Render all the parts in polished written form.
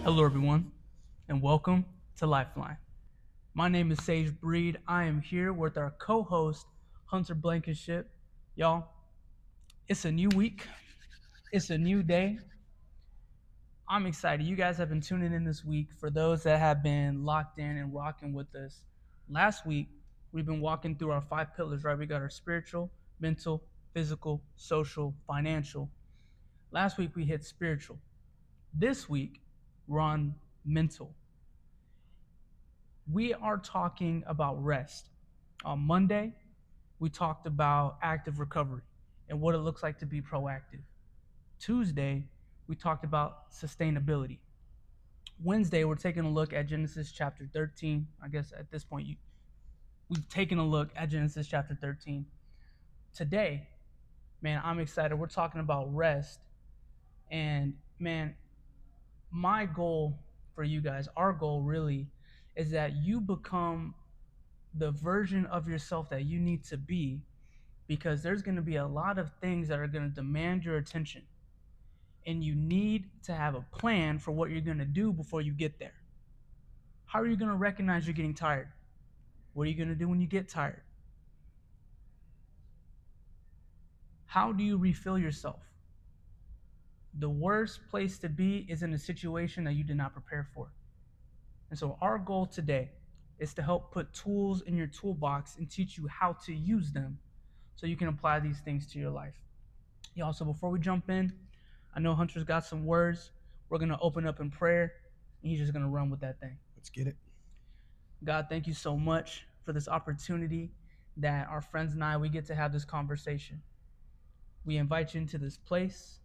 Hello, everyone, and welcome to Lifeline. My name is Sage Breed. I am here with our co host, Hunter Blankenship. Y'all, it's a new week, it's a new day. I'm excited. You guys have been tuning in this week. For those that have been locked in and rocking with us, last week we've been walking through our 5 pillars, right? We got our spiritual, mental, physical, social, financial. Last week we hit spiritual. This week we're on mental. We are talking about rest. On Monday, we talked about active recovery and what it looks like to be proactive. Tuesday, we talked about sustainability. Wednesday, we're taking a look at Genesis chapter 13. I guess at this point, we've taken a look at Genesis chapter 13. Today, man, I'm excited. We're talking about rest. And man, my goal for you guys, our goal really, is that you become the version of yourself that you need to be, because there's going to be a lot of things that are going to demand your attention, and you need to have a plan for what you're going to do before you get there. How are you going to recognize you're getting tired? What are you going to do when you get tired? How do you refill yourself? The worst place to be is in a situation that you did not prepare for. And so our goal today is to help put tools in your toolbox and teach you how to use them so you can apply these things to your life. Y'all, so before we jump in, I know Hunter's got some words. We're going to open up in prayer, and he's just going to run with that thing. Let's get it. God, thank you so much for this opportunity that our friends and I, we get to have this conversation. We invite you into this place.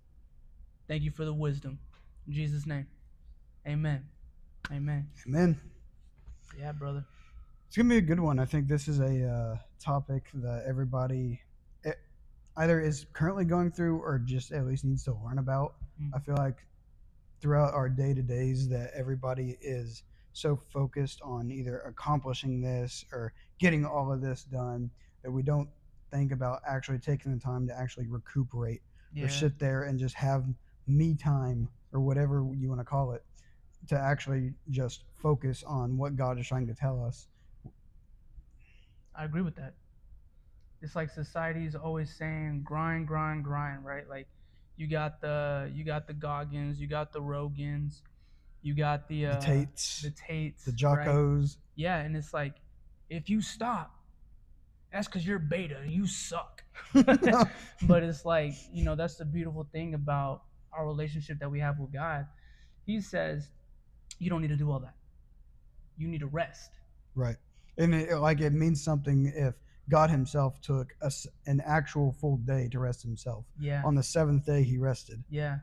Thank you for the wisdom. In Jesus' name, amen. Amen. Amen. Yeah, brother. It's going to be a good one. I think this is a topic that everybody either is currently going through or just at least needs to learn about. I feel like throughout our day-to-days that everybody is so focused on either accomplishing this or getting all of this done that we don't think about actually taking the time to actually recuperate or sit there and just have me time or whatever you want to call it, to actually just focus on what God is trying to tell us. I agree with that. It's like society is always saying grind, grind, grind, right? Like you got the Goggins, you got the Rogans, you got the Tates, the Tates, the right? Jockos. Yeah, and it's like if you stop, that's because you're beta and you suck. But it's like, that's the beautiful thing about our relationship that we have with God. He says you don't need to do all that. You need to rest. Right. And it means something if God himself took an actual full day to rest himself. Yeah. On the seventh day, he rested. Yeah.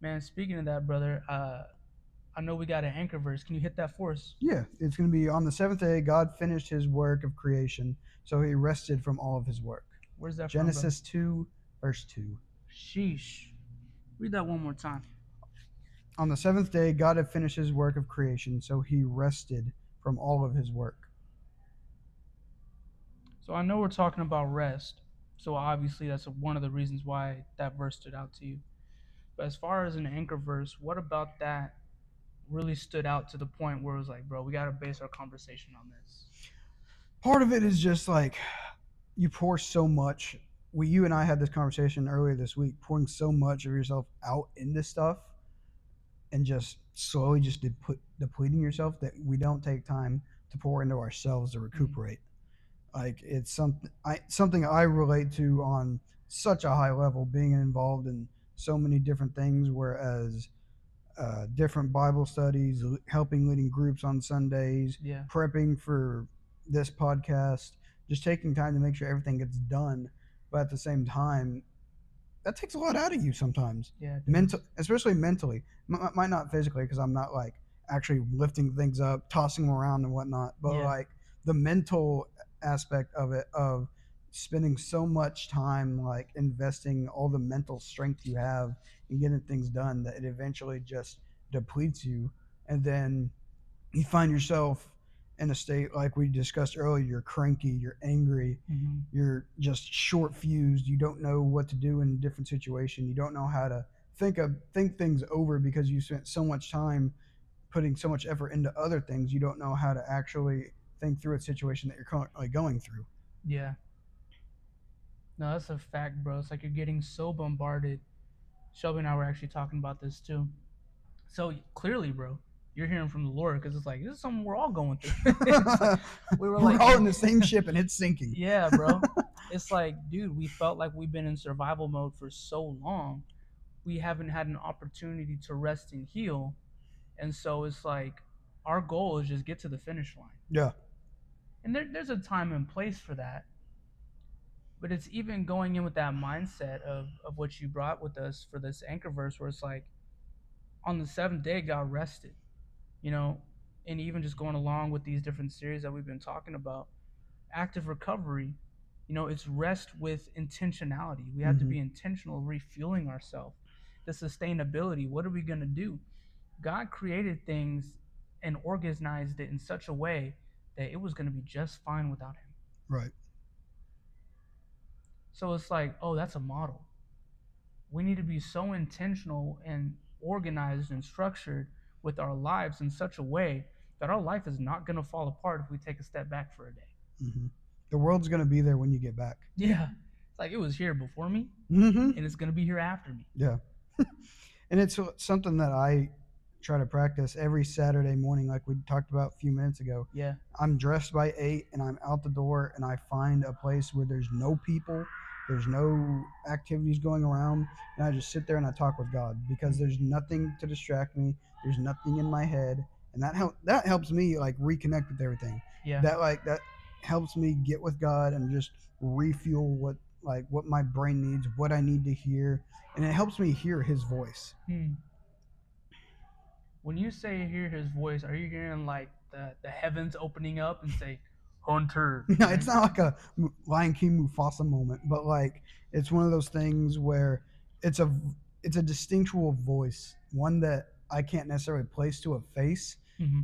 Man, speaking of that, brother, I know we got an anchor verse. Can you hit that for us? Yeah, it's going to be on the seventh day, God finished his work of creation, so he rested from all of his work. Where's that Genesis from, 2, verse 2. Sheesh. Read that one more time. On the seventh day, God had finished his work of creation, so he rested from all of his work. So I know we're talking about rest, so obviously that's one of the reasons why that verse stood out to you. But as far as an anchor verse, what about that really stood out to the point where it was like, bro, we got to base our conversation on this? Part of it is just like you pour so much. You and I had this conversation earlier this week, pouring so much of yourself out into stuff and just slowly just depleting yourself that we don't take time to pour into ourselves to recuperate. Like it's something I relate to on such a high level, being involved in so many different things, whereas different Bible studies, helping leading groups on Sundays, prepping for this podcast, just taking time to make sure everything gets done. But at the same time, that takes a lot out of you sometimes. Yeah. Especially mentally. Might not physically, because I'm not like actually lifting things up, tossing them around and whatnot. But like the mental aspect of it, of spending so much time like investing all the mental strength you have in getting things done, that it eventually just depletes you, and then you find yourself in a state like we discussed earlier. You're cranky, you're angry, you're just short fused, you don't know what to do in a different situation, you don't know how to think things over because you spent so much time putting so much effort into other things. You don't know how to actually think through a situation that you're currently going through. Yeah. No, that's a fact, bro. It's like you're getting so bombarded. Shelby and I were actually talking about this too. So clearly, bro, you're hearing from the Lord because it's like this is something we're all going through. It's like, we were We're like, all in the same ship and it's sinking. yeah, bro. It's like, dude, we felt like we've been in survival mode for so long. We haven't had an opportunity to rest and heal. And so it's like our goal is just get to the finish line. Yeah. And there's a time and place for that. But it's even going in with that mindset of what you brought with us for this anchor verse where it's like on the seventh day God rested, you know, and even just going along with these different series that we've been talking about, active recovery, you know, it's rest with intentionality. We have to be intentional refueling ourselves. The sustainability, what are we going to do? God created things and organized it in such a way that it was going to be just fine without him. Right. So it's like, oh, that's a model. We need to be so intentional and organized and structured with our lives in such a way that our life is not going to fall apart if we take a step back for a day. Mm-hmm. The world's going to be there when you get back. Yeah. It's like it was here before me, Mm-hmm. and it's going to be here after me. Yeah. And it's something that I try to practice every Saturday morning, like we talked about a few minutes ago. Yeah. I'm dressed by 8 and I'm out the door and I find a place where there's no people, there's no activities going around, and I just sit there and I talk with God because there's nothing to distract me. There's nothing in my head, and that helps me like reconnect with everything. Yeah. That helps me get with God and just refuel what my brain needs, what I need to hear, and it helps me hear His voice. When you say hear his voice, are you hearing like the heavens opening up and say, Hunter? No, it's not like a Lion King Mufasa moment, but like it's one of those things where it's a distinctual voice, one that I can't necessarily place to a face,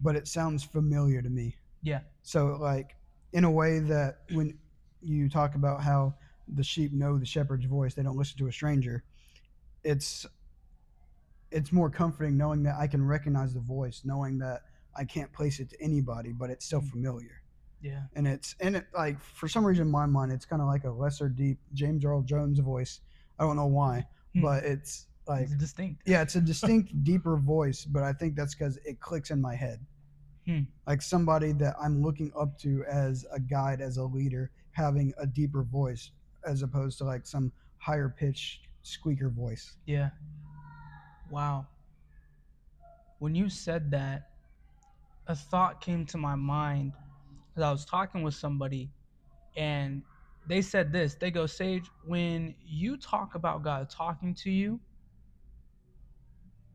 but it sounds familiar to me. Yeah. So like in a way that when you talk about how the sheep know the shepherd's voice, they don't listen to a stranger. It's more comforting knowing that I can recognize the voice, knowing that I can't place it to anybody, but it's still familiar. Yeah. And it like for some reason in my mind it's kind of like a lesser deep James Earl Jones voice. I don't know why, but it's like it's distinct. Yeah, it's a distinct deeper voice, but I think that's because it clicks in my head. Like somebody that I'm looking up to as a guide, as a leader, having a deeper voice as opposed to like some higher pitched squeaker voice. Yeah. Wow. When you said that, a thought came to my mind as I was talking with somebody, and they said this. They go, Sage, when you talk about God talking to you,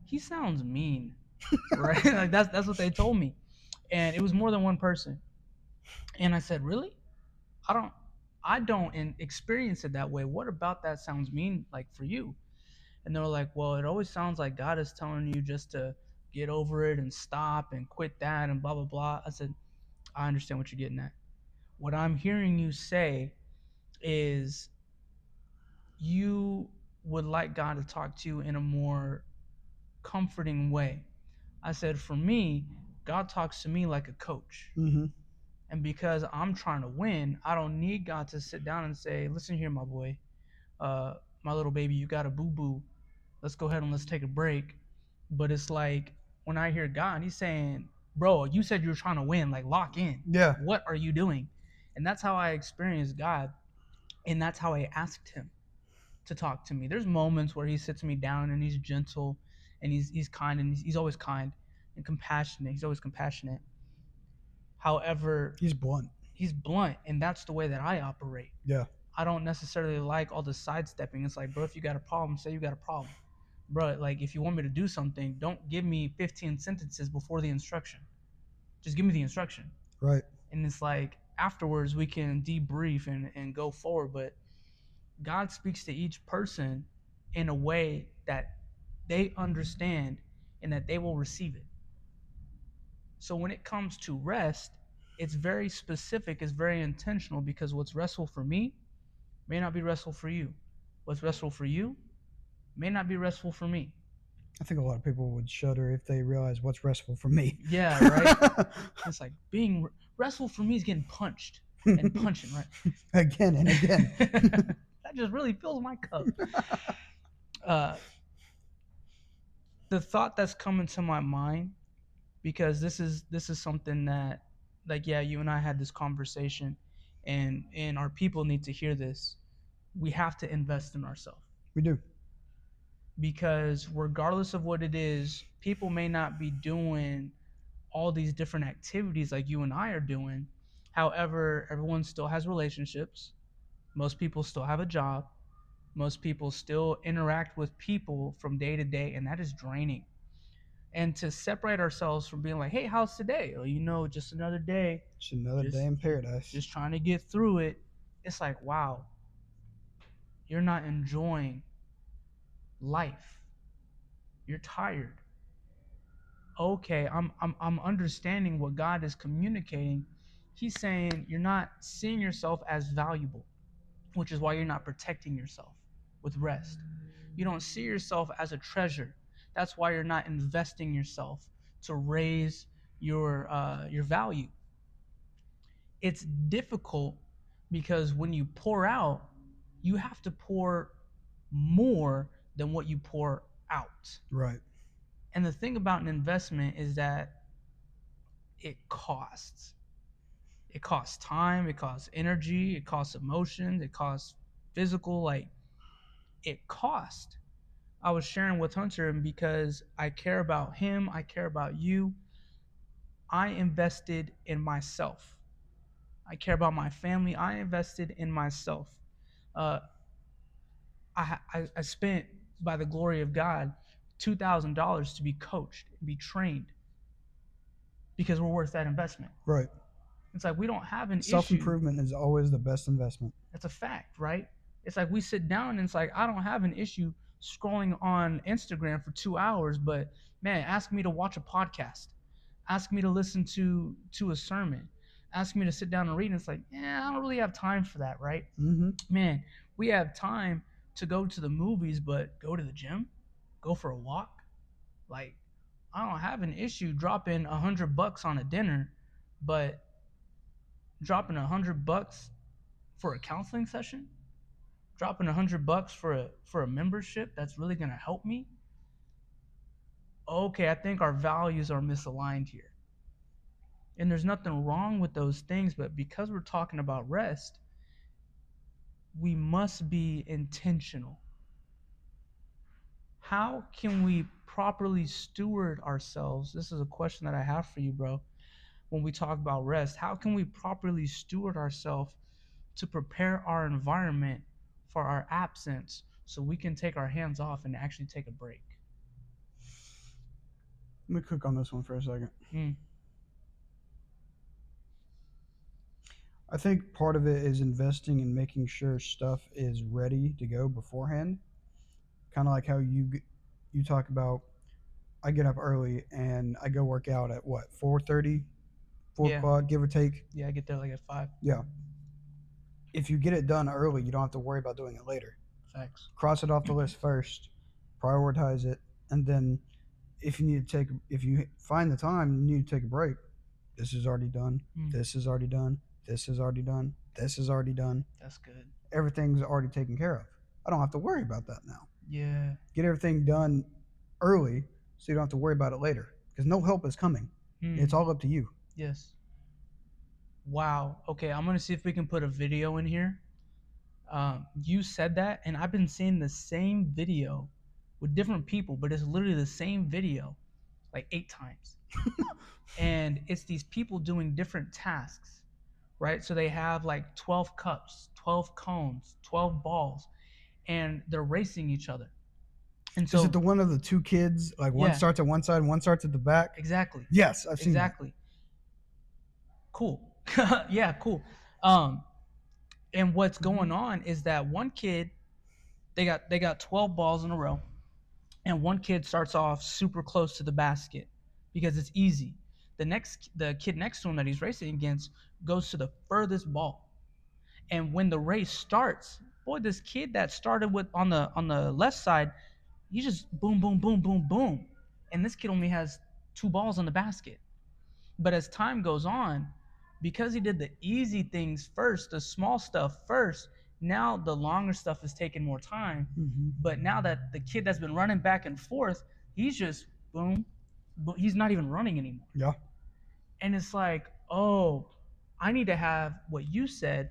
he sounds mean, right? Like that's what they told me, and it was more than one person. And I said, really? I don't experience it that way. What about that sounds mean, like for you? And they were like, well, it always sounds like God is telling you just to get over it and stop and quit that and blah, blah, blah. I said, I understand what you're getting at. What I'm hearing you say is you would like God to talk to you in a more comforting way. I said, for me, God talks to me like a coach. And because I'm trying to win, I don't need God to sit down and say, listen here, my boy, my little baby, you got a boo-boo. Let's go ahead and let's take a break. But it's like when I hear God, he's saying, bro, you said you were trying to win, like lock in. Yeah. What are you doing? And that's how I experienced God. And that's how I asked him to talk to me. There's moments where he sits me down and he's gentle and he's kind, and he's always kind and compassionate. He's always compassionate. However, he's blunt. He's blunt, and that's the way that I operate. Yeah. I don't necessarily like all the sidestepping. It's like, bro, if you got a problem, say you got a problem. Bro, like if you want me to do something, don't give me 15 sentences before the instruction. Just give me the instruction. Right. And it's like afterwards we can debrief and go forward. But God speaks to each person in a way that they understand and that they will receive it. So when it comes to rest, it's very specific, it's very intentional, because what's restful for me may not be restful for you. What's restful for you may not be restful for me. I think a lot of people would shudder if they realize what's restful for me. Yeah, right. It's like being restful for me is getting punched and punching, right? Again and again. That just really fills my cup. The thought that's coming to my mind, because this is something that, like, yeah, you and I had this conversation, and our people need to hear this. We have to invest in ourselves, We do. because regardless of what it is, people may not be doing all these different activities like you and I are doing. However, everyone still has relationships. Most people still have a job. Most people still interact with people from day to day, and that is draining. And to separate ourselves from being like, hey, how's today? Or, just another day, It's another just day in paradise. just trying to get through it. It's like, wow, you're not enjoying life. You're tired. Okay, I'm understanding what God is communicating. He's saying you're not seeing yourself as valuable, which is why you're not protecting yourself with rest. You don't see yourself as a treasure. That's why you're not investing yourself to raise your value. It's difficult because when you pour out, you have to pour more than what you pour out. Right. And the thing about an investment is that it costs. It costs time, it costs energy, it costs emotions, it costs physical, like, it costs. I was sharing with Hunter, and because I care about him, I care about you, I invested in myself. I care about my family. I invested in myself. Uh, I spent, by the glory of God, $2,000 to be coached and be trained, because we're worth that investment. Right. It's like we don't have an issue. Self-improvement is always the best investment. That's a fact, right? It's like we sit down and it's like, I don't have an issue scrolling on Instagram for 2 hours, but man, ask me to watch a podcast, ask me to listen to a sermon, ask me to sit down and read, and it's like, I don't really have time for that, right? Mm-hmm. Man, we have time to go to the movies, but go to the gym, go for a walk. Like, I don't have an issue dropping $100 on a dinner, but dropping $100 for a counseling session, dropping $100 for a membership that's really gonna help me. Okay, I think our values are misaligned here. And there's nothing wrong with those things, but because we're talking about rest, we must be intentional. How can we properly steward ourselves? This is a question that I have for you, bro. When we talk about rest, how can we properly steward ourselves to prepare our environment for our absence so we can take our hands off and actually take a break? Let me cook on this one for a second. I think part of it is investing in making sure stuff is ready to go beforehand. Kind of like how you talk about, I get up early and I go work out at what, 4:30, 4 Yeah. o'clock, give or take. Yeah, I get there like at 5. Yeah. If you get it done early, you don't have to worry about doing it later. Facts. Cross it off the list first, prioritize it, and then if you find the time you need to take a break, this is already done, this is already done, this is already done, this is already done. That's good. Everything's already taken care of. I don't have to worry about that now. Yeah. Get everything done early so you don't have to worry about it later, because no help is coming. It's all up to you. Yes. Wow. Okay, I'm gonna see if we can put a video in here. You said that, and I've been seeing the same video with different people, but it's literally the same video like 8 times. And it's these people doing different tasks, right? So they have like 12 cups, 12 cones, 12 balls, and they're racing each other. And so, is it the one of the 2 kids, like one starts at one side and one starts at the back? Exactly. Yes, I've seen exactly. That. Cool. Yeah, cool. And what's going on is that one kid, they got 12 balls in a row, and one kid starts off super close to the basket because it's easy. The kid next to him that he's racing against goes to the furthest ball. And when the race starts, boy, this kid that started with on the left side, He just boom, boom, boom, boom, boom. And this kid only has 2 balls on the basket. But as time goes on, because he did the easy things first, the small stuff first, now the longer stuff is taking more time. Mm-hmm. But now that the kid that's been running back and forth, he's just boom, boom, he's not even running anymore. Yeah. And it's like, oh, I need to have what you said.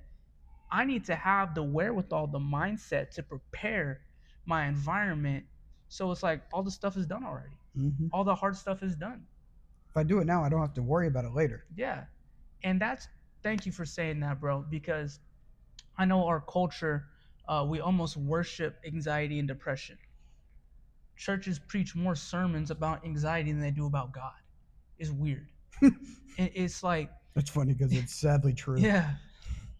I need to have the wherewithal, the mindset to prepare my environment. So it's like all the stuff is done already. Mm-hmm. All the hard stuff is done. If I do it now, I don't have to worry about it later. Yeah. And thank you for saying that, bro, because I know our culture, we almost worship anxiety and depression. Churches preach more sermons about anxiety than they do about God. It's weird. It's like, It's funny because it's sadly true. yeah.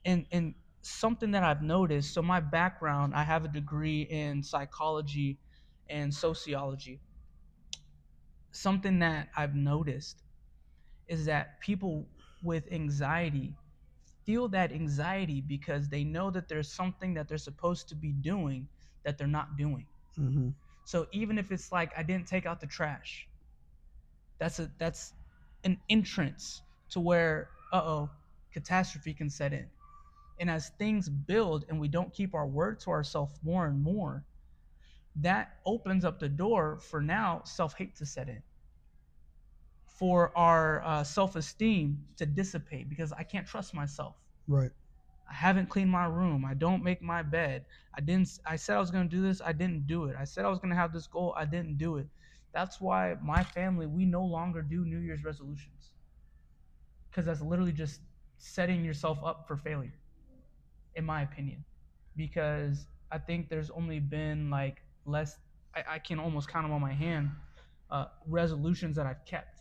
And something that I've noticed, so my background, I have a degree in psychology and sociology. Something that I've noticed is that people with anxiety feel that anxiety because they know that there's something that they're supposed to be doing that they're not doing. Mm-hmm. So even if it's like I didn't take out the trash, that's an entrance to where catastrophe can set in. And as things build and we don't keep our word to ourselves more and more, that opens up the door for now self-hate to set in, for our self-esteem to dissipate because I can't trust myself. Right. I haven't cleaned my room. I don't make my bed. I said I was going to do this. I didn't do it. I said I was going to have this goal. I didn't do it. That's why my family, we no longer do New Year's resolutions. Because that's literally just setting yourself up for failure, in my opinion. Because I think there's only been like I can almost count them on my hand, resolutions that I've kept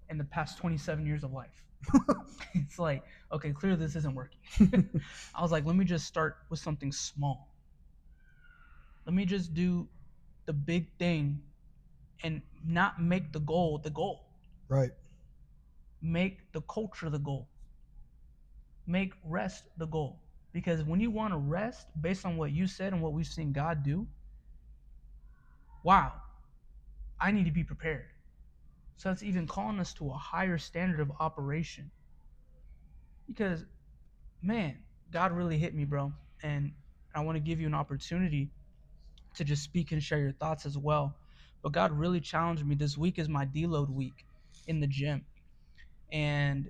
in the past 27 years of life. It's like, okay, clearly this isn't working. I was like, let me just start with something small. Let me just do the big thing and not make the goal the goal. Right. Make the culture the goal. Make rest the goal. Because when you want to rest, based on what you said and what we've seen God do, wow, I need to be prepared. So it's even calling us to a higher standard of operation. Because, man, God really hit me, bro. And I want to give you an opportunity to just speak and share your thoughts as well. But God really challenged me. This week is my deload week in the gym. And,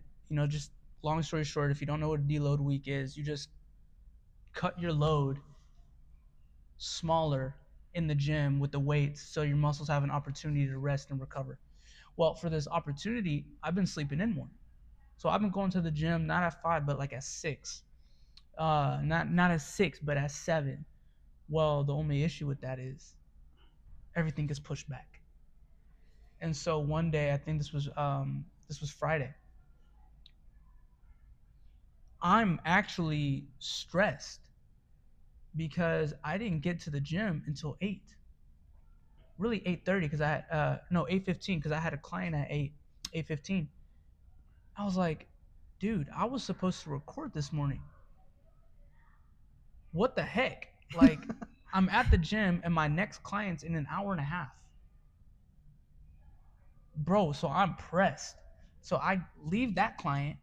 just long story short, if you don't know what a deload week is, you just cut your load smaller in the gym with the weights so your muscles have an opportunity to rest and recover. Well, for this opportunity, I've been sleeping in more. So I've been going to the gym not at 5, but like at 6. Not at 6, but at 7. Well, the only issue with that is everything gets pushed back. And so one day, I think this was Friday, I'm actually stressed because I didn't get to the gym until 8. Really 8:30 because 8:15 because I had a client at 8:15. I was like, dude, I was supposed to record this morning. What the heck? Like, I'm at the gym and my next client's in an hour and a half. Bro, so I'm pressed. So I leave that client,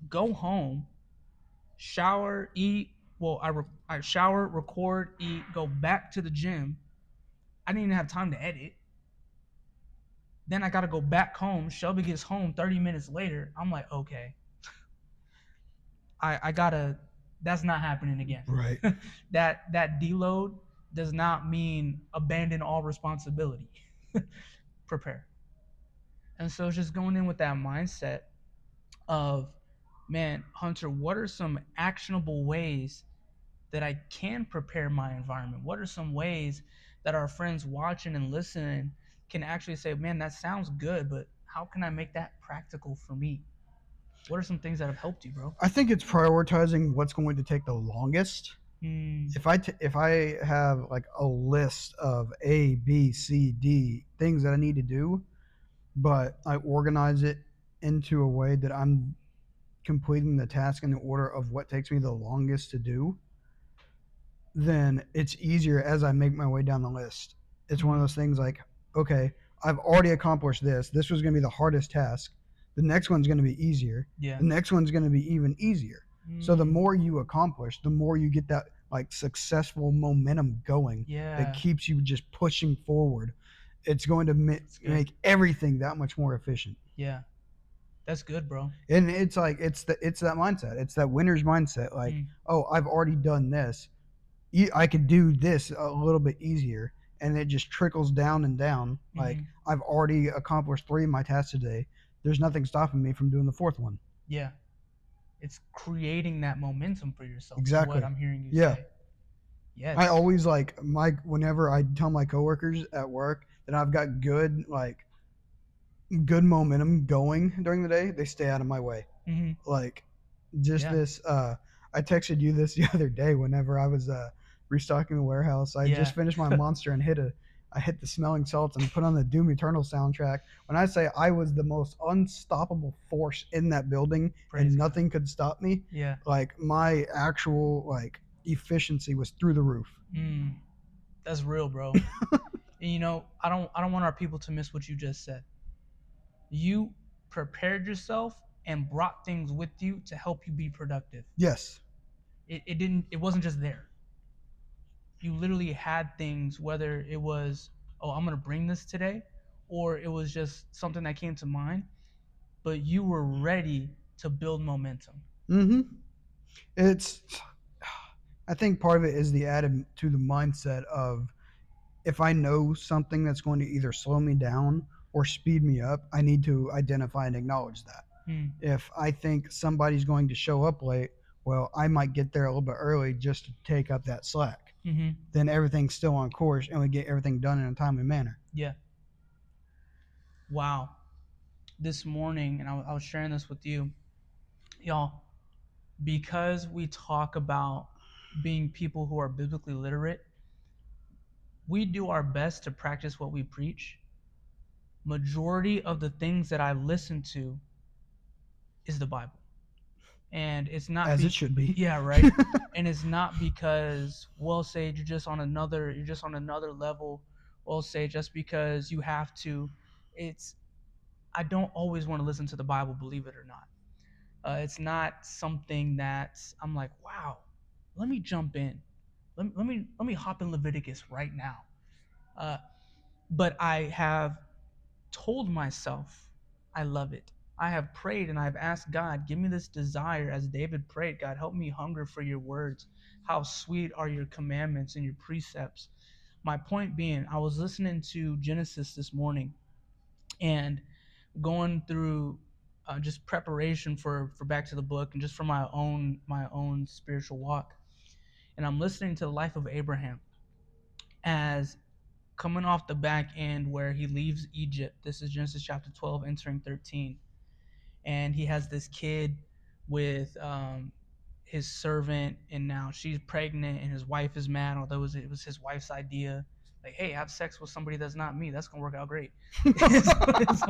go home, shower, eat. Well, I shower, record, eat, go back to the gym. I didn't even have time to edit. Then I got to go back home. Shelby gets home 30 minutes later. I'm like, okay. I got to, that's not happening again. Right. that deload does not mean abandon all responsibility. Prepare. And so it's just going in with that mindset of, man, Hunter, what are some actionable ways that I can prepare my environment? What are some ways that our friends watching and listening can actually say, man, that sounds good, but how can I make that practical for me? What are some things that have helped you, bro? I think it's prioritizing what's going to take the longest. If I have like a list of A, B, C, D things that I need to do, but I organize it into a way that I'm completing the task in the order of what takes me the longest to do, then it's easier as I make my way down the list. It's one of those things like, okay, I've already accomplished this. This was going to be the hardest task. The next one's going to be easier. Yeah. The next one's going to be even easier. So the more you accomplish, the more you get that like successful momentum going that keeps you just pushing forward. It's going to make everything that much more efficient. Yeah. That's good, bro. And it's like it's that mindset. It's that winner's mindset. Like, oh, I've already done this. I could do this a little bit easier, and it just trickles down and down. Like, I've already accomplished 3 of my tasks today. There's nothing stopping me from doing the 4th one. Yeah. It's creating that momentum for yourself. Exactly. What I'm hearing you say. Yes. I always whenever I tell my coworkers at work that I've got good momentum going during the day, they stay out of my way. Like, just this. I texted you this the other day whenever I was restocking the warehouse. I just finished my monster and I hit the Smelling Salts and put on the Doom Eternal soundtrack. When I say I was the most unstoppable force in that building and nothing could stop me, like my actual like efficiency was through the roof. That's real, bro. And, you know, I don't want our people to miss what you just said. You prepared yourself and brought things with you to help you be productive. Yes. It wasn't just there. You literally had things, whether it was, oh, I'm going to bring this today, or it was just something that came to mind, but you were ready to build momentum. I think part of it is the added to the mindset of, if I know something that's going to either slow me down or speed me up, I need to identify and acknowledge that. If I think somebody's going to show up late, well, I might get there a little bit early just to take up that slack. Then everything's still on course and we get everything done in a timely manner. Yeah. Wow. This morning, and I was sharing this with you, y'all, because we talk about being people who are biblically literate, we do our best to practice what we preach. Majority of the things that I listen to is the Bible. And it's not as it should be. Yeah, right. And it's not because, well, Sage, you're just on another level. Well, Sage, just because you have to. I don't always want to listen to the Bible, believe it or not. It's not something that I'm like, wow, let me jump in. Let me hop in Leviticus right now. But I have told myself I love it. I have prayed and I've asked God, give me this desire, as David prayed, God, help me hunger for your words. How sweet are your commandments and your precepts. My point being, I was listening to Genesis this morning and going through just preparation for back to the book and just for my own spiritual walk. And I'm listening to the life of Abraham as coming off the back end where he leaves Egypt. This is Genesis chapter 12, entering 13. And he has this kid with his servant, and now she's pregnant, and his wife is mad, although it was his wife's idea. Like, hey, have sex with somebody that's not me. That's gonna work out great. it's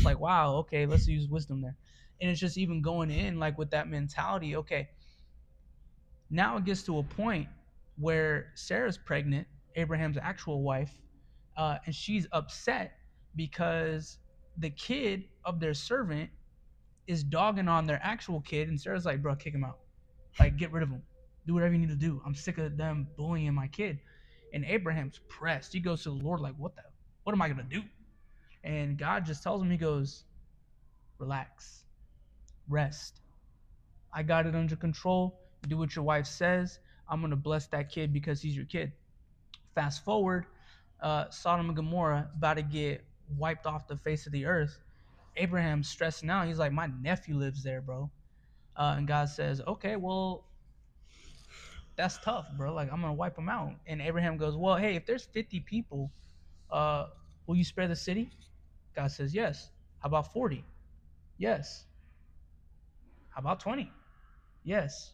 like, wow, okay, let's use wisdom there. And it's just even going in like with that mentality. Okay, now it gets to a point where Sarah's pregnant, Abraham's actual wife, and she's upset because the kid of their servant is dogging on their actual kid, and Sarah's like, bro, kick him out. Like, get rid of him. Do whatever you need to do. I'm sick of them bullying my kid. And Abraham's pressed. He goes to the Lord like, what am I going to do? And God just tells him, he goes, relax, rest. I got it under control. Do what your wife says. I'm going to bless that kid because he's your kid. Fast forward, Sodom and Gomorrah about to get wiped off the face of the earth. Abraham's stressing out. He's like, my nephew lives there, bro. And God says, okay, well, that's tough, bro. Like, I'm going to wipe them out. And Abraham goes, well, hey, if there's 50 people, will you spare the city? God says, yes. How about 40? Yes. How about 20? Yes.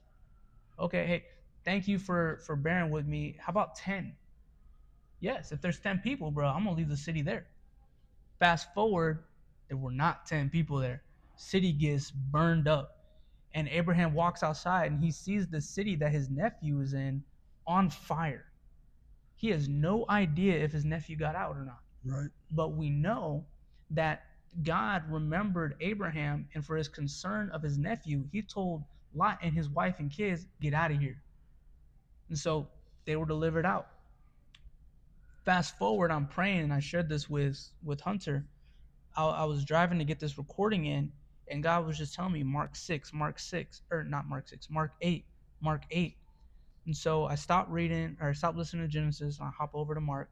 Okay, hey, thank you for bearing with me. How about 10? Yes, if there's 10 people, bro, I'm going to leave the city there. Fast forward, there were not 10 people there. City gets burned up. And Abraham walks outside and he sees the city that his nephew is in on fire. He has no idea if his nephew got out or not. Right. But we know that God remembered Abraham, and for his concern of his nephew, he told Lot and his wife and kids, get out of here. And so they were delivered out. Fast forward, I'm praying, and I shared this with Hunter. I was driving to get this recording in, and God was just telling me Mark 6, or not Mark 6, Mark 8, Mark 8. And so I stopped listening to Genesis, and I hop over to Mark.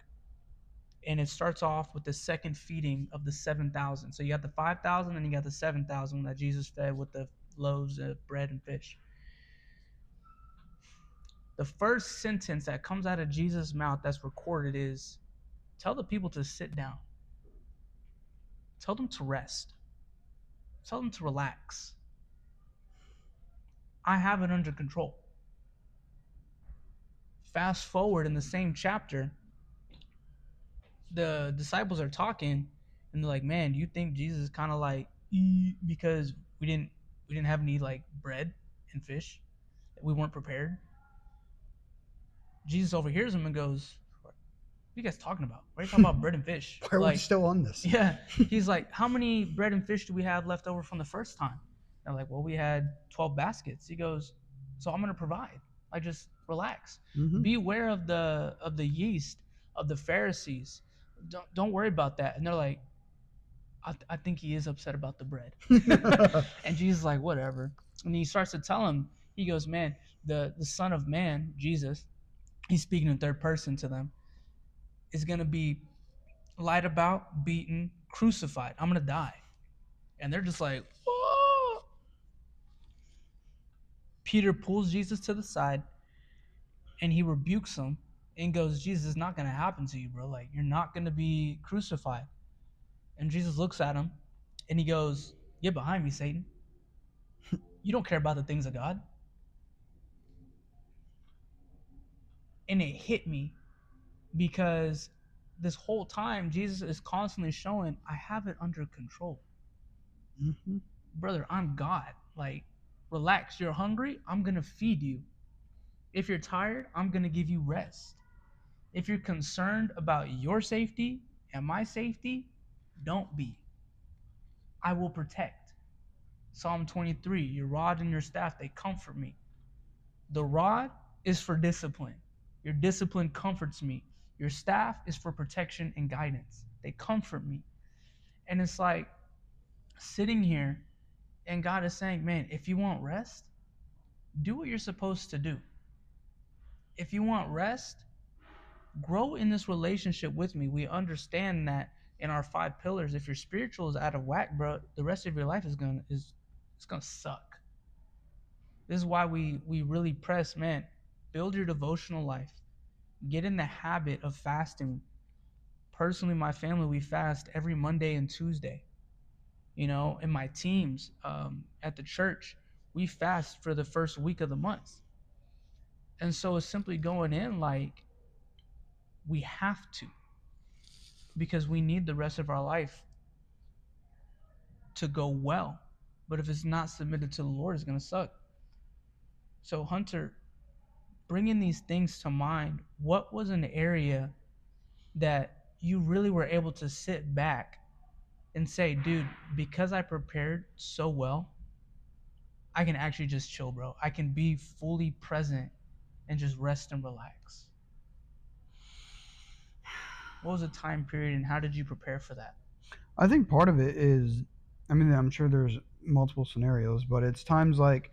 And it starts off with the second feeding of the 7,000. So you got the 5,000, and you got the 7,000 that Jesus fed with the loaves of bread and fish. The first sentence that comes out of Jesus' mouth that's recorded is, tell the people to sit down. Tell them to rest. Tell them to relax. I have it under control. Fast forward in the same chapter, the disciples are talking, and they're like, man, do you think Jesus is kind of like, because we didn't have any like bread and fish, we weren't prepared? Jesus overhears them and goes, what are you guys talking about? Why are you talking about bread and fish? Why are we still on this? Yeah. He's like, how many bread and fish do we have left over from the first time? They're like, well, we had 12 baskets. He goes, so I'm going to provide. Like, just relax. Mhm. Beware of the yeast of the Pharisees. Don't worry about that. And they're like, I think he is upset about the bread. And Jesus is like, whatever. And he starts to tell him, he goes, man, the Son of Man, Jesus, he's speaking in third person to them, is going to be lied about, beaten, crucified. I'm going to die. And they're just like, whoa. Peter pulls Jesus to the side, and he rebukes him and goes, Jesus, it's not going to happen to you, bro. Like, you're not going to be crucified. And Jesus looks at him, and he goes, get behind me, Satan. You don't care about the things of God. And it hit me, because this whole time, Jesus is constantly showing, I have it under control. Mhm. Brother, I'm God. Like, relax. You're hungry? I'm going to feed you. If you're tired, I'm going to give you rest. If you're concerned about your safety and my safety, don't be. I will protect. Psalm 23, your rod and your staff, they comfort me. The rod is for discipline. Your discipline comforts me. Your staff is for protection and guidance. They comfort me. And it's like sitting here, and God is saying, man, if you want rest, do what you're supposed to do. If you want rest, grow in this relationship with me. We understand that in our 5 pillars, if your spiritual is out of whack, bro, the rest of your life is gonna suck. This is why we really press, man, build your devotional life. Get in the habit of fasting. Personally, my family, we fast every Monday and Tuesday. You know, in my teams at the church, we fast for the first week of the month. And so it's simply going in like, we have to, because we need the rest of our life to go well. But if it's not submitted to the Lord, it's going to suck. So Hunter, bringing these things to mind, what was an area that you really were able to sit back and say, dude, because I prepared so well, I can actually just chill, bro. I can be fully present and just rest and relax. What was the time period, and how did you prepare for that? I think part of it is, I mean, I'm sure there's multiple scenarios, but it's times like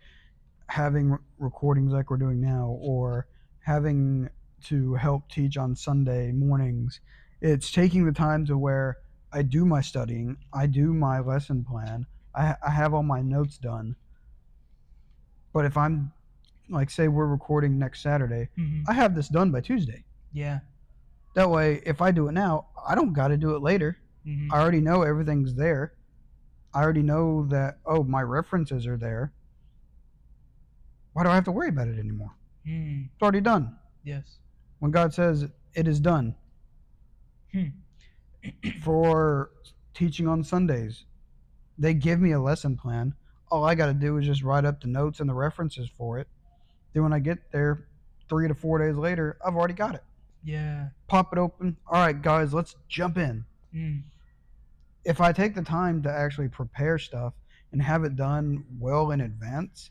having recordings like we're doing now, or having to help teach on Sunday mornings. It's taking the time to where I do my studying, I do my lesson plan, I have all my notes done. But if I'm, like, say we're recording next Saturday, Mm-hmm. I have this done by Tuesday. Yeah. That way, if I do it now, I don't got to do it later. Mm-hmm. I already know everything's there. I already know that, oh, my references are there. Why do I have to worry about it anymore? Mm. It's already done. Yes. When God says it is done. For teaching on Sundays, they give me a lesson plan. All I got to do is just write up the notes and the references for it. Then when I get there 3 to 4 days later, I've already got it. Yeah. Pop it open. All right, guys, let's jump in. Mm. If I take the time to actually prepare stuff and have it done well in advance,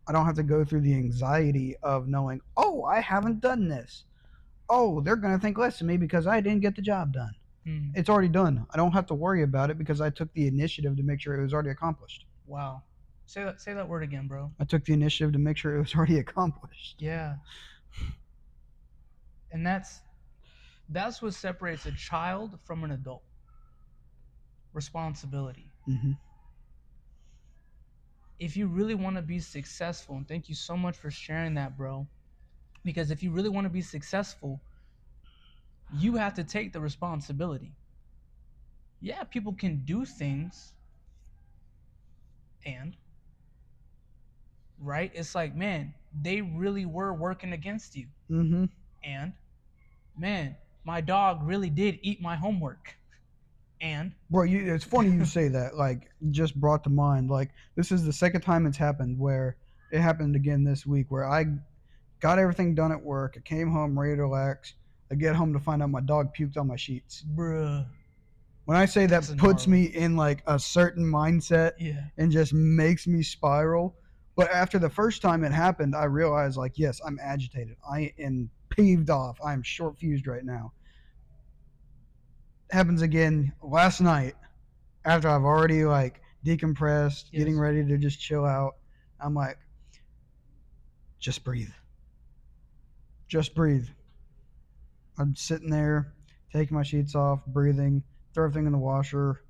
I don't have to go through the anxiety of knowing, oh, I haven't done this. Oh, they're going to think less of me because I didn't get the job done. Mm. It's already done. I don't have to worry about it because I took the initiative to make sure it was already accomplished. Wow. Say that word again, bro. I took the initiative to make sure it was already accomplished. Yeah. And that's what separates a child from an adult. Responsibility. Mm-hmm. If you really want to be successful, and thank you so much for sharing that, bro, because if you really want to be successful, you have to take the responsibility. Yeah, people can do things, and right, it's like, man, they really were working against you. Mm-hmm. And man, my dog really did eat my homework. And Bro, it's funny you say that. Like, just brought to mind. Like, this is the second time it's happened where it happened again this week where I got everything done at work. I came home ready to relax. I get home to find out my dog puked on my sheets. bruh, When I say that That's puts gnarly. me in like a certain mindset yeah, and just makes me spiral. But after the first time it happened, I realized like, yes, I'm agitated. I am peeved off. I'm short fused right now. Happens again last night after I've already like decompressed, getting Yes. ready to just chill out. I'm like, just breathe. Just breathe. I'm sitting there, taking my sheets off, breathing, throw everything in the washer,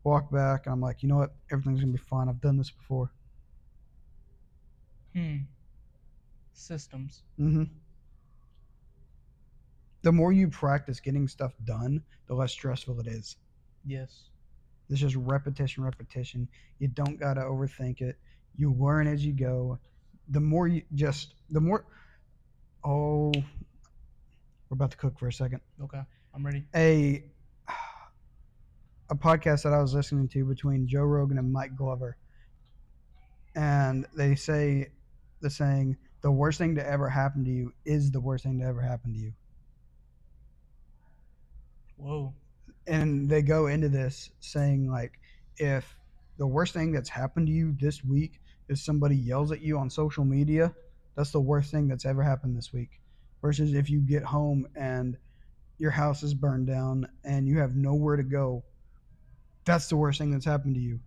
walk back, and I'm like, you know what? Everything's gonna be fine. I've done this before. Systems. Mm-hmm. The more you practice getting stuff done, the less stressful it is. Yes. It's just repetition, repetition. You don't gotta overthink it. You learn as you go. The more oh, we're about to cook for a second. Okay, I'm ready. A podcast that I was listening to between Joe Rogan and Mike Glover, and they say the saying, "The worst thing to ever happen to you is the worst thing to ever happen to you." Whoa. And they go into this saying like, if the worst thing that's happened to you this week is somebody yells at you on social media, that's the worst thing that's ever happened this week. Versus if you get home and your house is burned down and you have nowhere to go, that's the worst thing that's happened to you.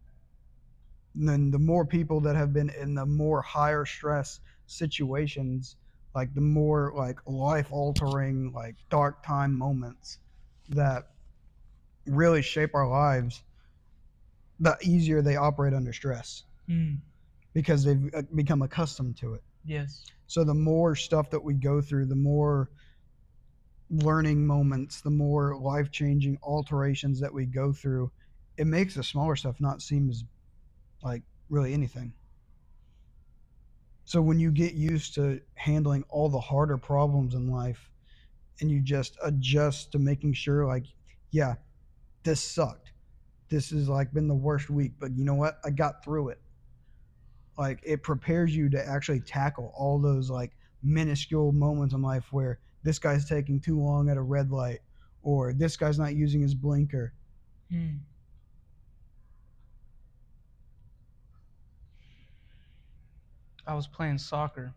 And then the more people that have been in the more higher stress situations, like the more like life altering, like dark time moments that really shape our lives, the easier they operate under stress because they've become accustomed to it. Yes. So the more stuff that we go through, the more learning moments, the more life-changing alterations that we go through, it makes the smaller stuff not seem as like really anything. So when you get used to handling all the harder problems in life and you just adjust to making sure like, yeah, this sucked. This has like been the worst week, but you know what? I got through it. Like it prepares you to actually tackle all those like minuscule moments in life where this guy's taking too long at a red light or this guy's not using his blinker. I was playing soccer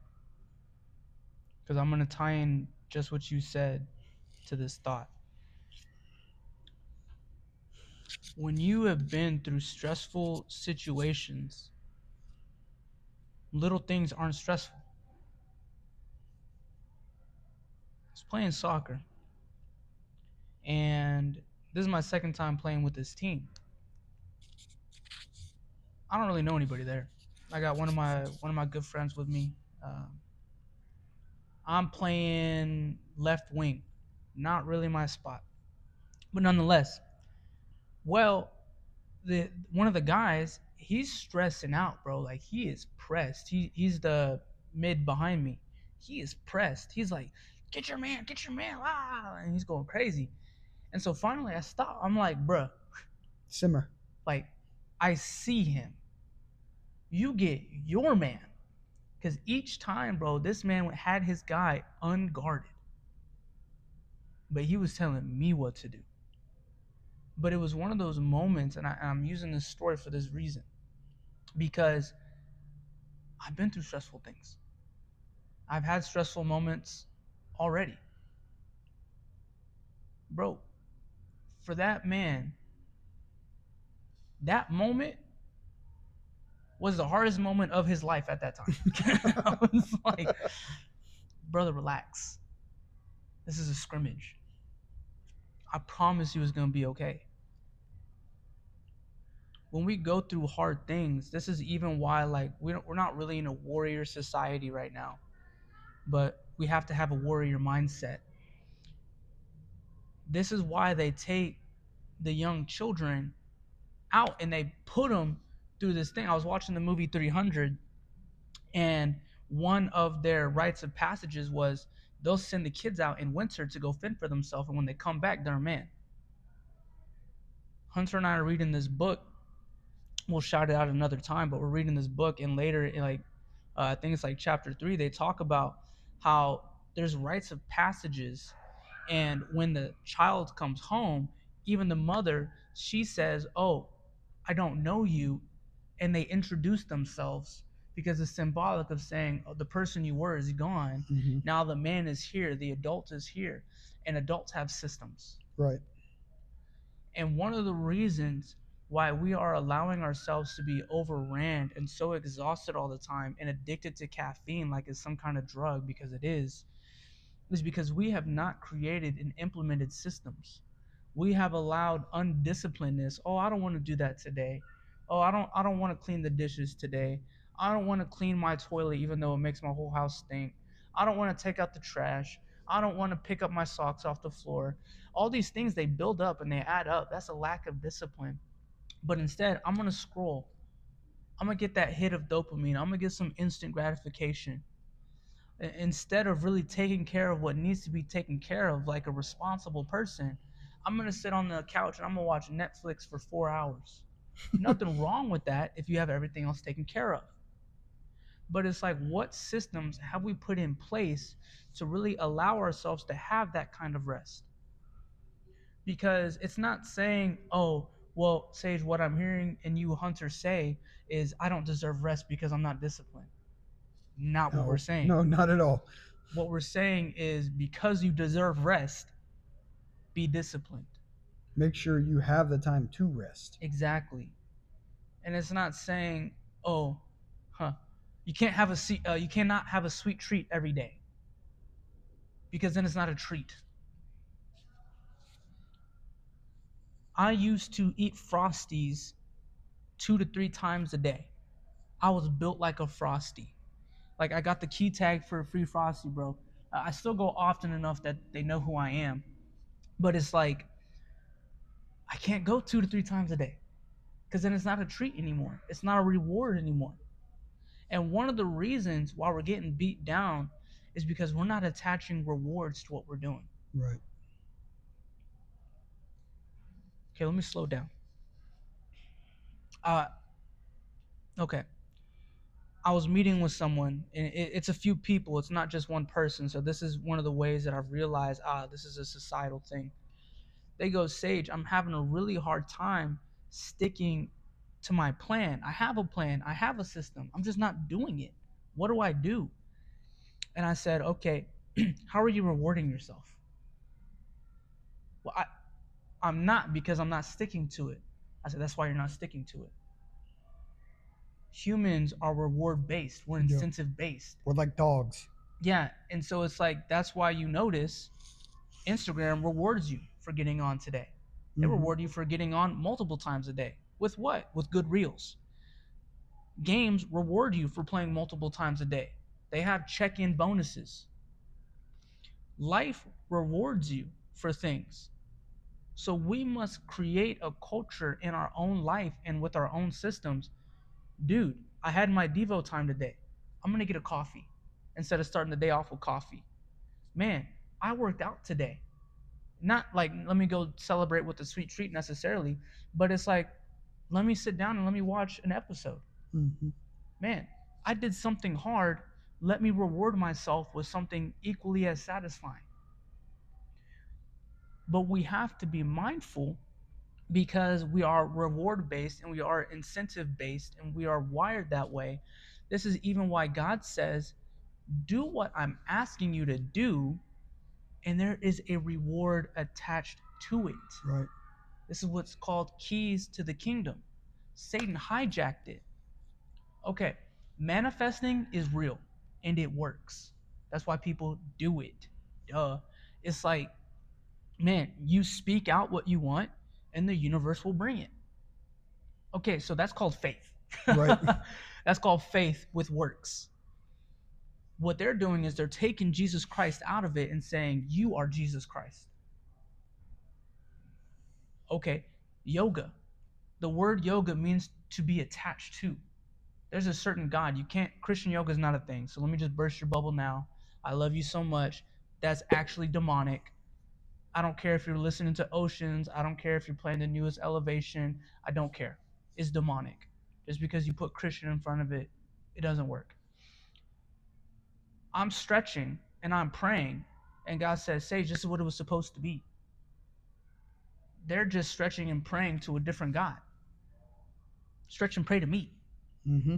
because I'm gonna tie in just what you said to this thought. When you have been through stressful situations, little things aren't stressful. I was playing soccer, and this is my second time playing with this team. I don't really know anybody there. I got one of my good friends with me. I'm playing left wing, not really my spot, but nonetheless. Well, the one of the guys, he's stressing out, bro. Like he is pressed. He's the mid behind me. He is pressed. He's like, get your man, ah, and he's going crazy. And so finally, I stop. I'm like, bruh, Simmer. like, I see him. You get your man, because each time, bro, this man had his guy unguarded. but he was telling me what to do. But it was one of those moments, and I'm using this story for this reason, because I've been through stressful things. I've had stressful moments already. Bro, for that man, that moment was the hardest moment of his life at that time. I was like, brother, relax. This is a scrimmage. I promise you it's going to be okay. When we go through hard things, this is even why, like, we're not really in a warrior society right now, but we have to have a warrior mindset. This is why they take the young children out and they put them through this thing. I was watching the movie 300, and one of their rites of passages was they'll send the kids out in winter to go fend for themselves, and when they come back, they're a man. Hunter and I are reading this book. We'll shout it out another time, but we're reading this book, and later, in I think it's like chapter 3, they talk about how there's rites of passages, and when the child comes home, even the mother, she says, "Oh, I don't know you," and they introduce themselves because it's symbolic of saying, oh, the person you were is gone. Mm-hmm. Now the man is here, the adult is here, and adults have systems. Right. And one of the reasons why we are allowing ourselves to be overran and so exhausted all the time and addicted to caffeine like it's some kind of drug, because it is because we have not created and implemented systems. We have allowed undisciplinedness. Oh, I don't want to do that today. Oh, I don't want to clean the dishes today. I don't want to clean my toilet even though it makes my whole house stink. I don't want to take out the trash. I don't want to pick up my socks off the floor. All these things, they build up and they add up. That's a lack of discipline. But instead, I'm going to scroll. I'm going to get that hit of dopamine. I'm going to get some instant gratification. Instead of really taking care of what needs to be taken care of like a responsible person, I'm going to sit on the couch and I'm going to watch Netflix for 4 hours. Nothing wrong with that if you have everything else taken care of. But it's like, what systems have we put in place to really allow ourselves to have that kind of rest? Because it's not saying, oh, well, Sage, what I'm hearing and you, Hunter, say is I don't deserve rest because I'm not disciplined. Not what we're saying. No, not at all. What we're saying is, because you deserve rest, be disciplined. Make sure you have the time to rest. Exactly. And it's not saying, oh, you can't have you cannot have a sweet treat every day, because then it's not a treat. I used to eat Frosties 2 to 3 times a day. I was built like a Frosty. Like, I got the key tag for a free Frosty, bro. I still go often enough that they know who I am. But it's like, I can't go 2 to 3 times a day, because then it's not a treat anymore. It's not a reward anymore. And one of the reasons why we're getting beat down is because we're not attaching rewards to what we're doing. Right. Okay, let me slow down. Okay. I was meeting with someone, and it's a few people. It's not just one person. So this is one of the ways that I've realized, this is a societal thing. They go, Sage, I'm having a really hard time sticking to my plan. I have a plan. I have a system. I'm just not doing it. What do I do? And I said, okay, how are you rewarding yourself? Well, I'm not, because I'm not sticking to it. I said, that's why you're not sticking to it. Humans are reward based. We're incentive based. We're like dogs. Yeah. And so it's like, that's why you notice Instagram rewards you for getting on today. They reward you for getting on multiple times a day. With what? With good reels. Games reward you for playing multiple times a day. They have check-in bonuses. Life rewards you for things. So we must create a culture in our own life and with our own systems. Dude, I had my Devo time today. I'm going to get a coffee instead of starting the day off with coffee. Man, I worked out today. Not like, let me go celebrate with a sweet treat necessarily, but it's like, let me sit down and let me watch an episode. Mm-hmm. Man, I did something hard. Let me reward myself with something equally as satisfying. But we have to be mindful because we are reward based and we are incentive based and we are wired that way. This is even why God says, do what I'm asking you to do, and there is a reward attached to it. Right. This is what's called keys to the kingdom. Satan hijacked it. Okay, manifesting is real and it works. That's why people do it. Duh. It's like, man, you speak out what you want and the universe will bring it. Okay, so that's called faith. Right. That's called faith with works. What they're doing is they're taking Jesus Christ out of it and saying, you are Jesus Christ. Okay, yoga. The word yoga means to be attached to. There's a certain God. You can't, Christian yoga is not a thing. So let me just burst your bubble now. I love you so much. That's actually demonic. I don't care if you're listening to Oceans. I don't care if you're playing the newest Elevation. I don't care. It's demonic. Just because you put Christian in front of it, it doesn't work. I'm stretching and I'm praying, and God says, Sage, this is what it was supposed to be. They're just stretching and praying to a different God. Stretch and pray to me. Mm-hmm.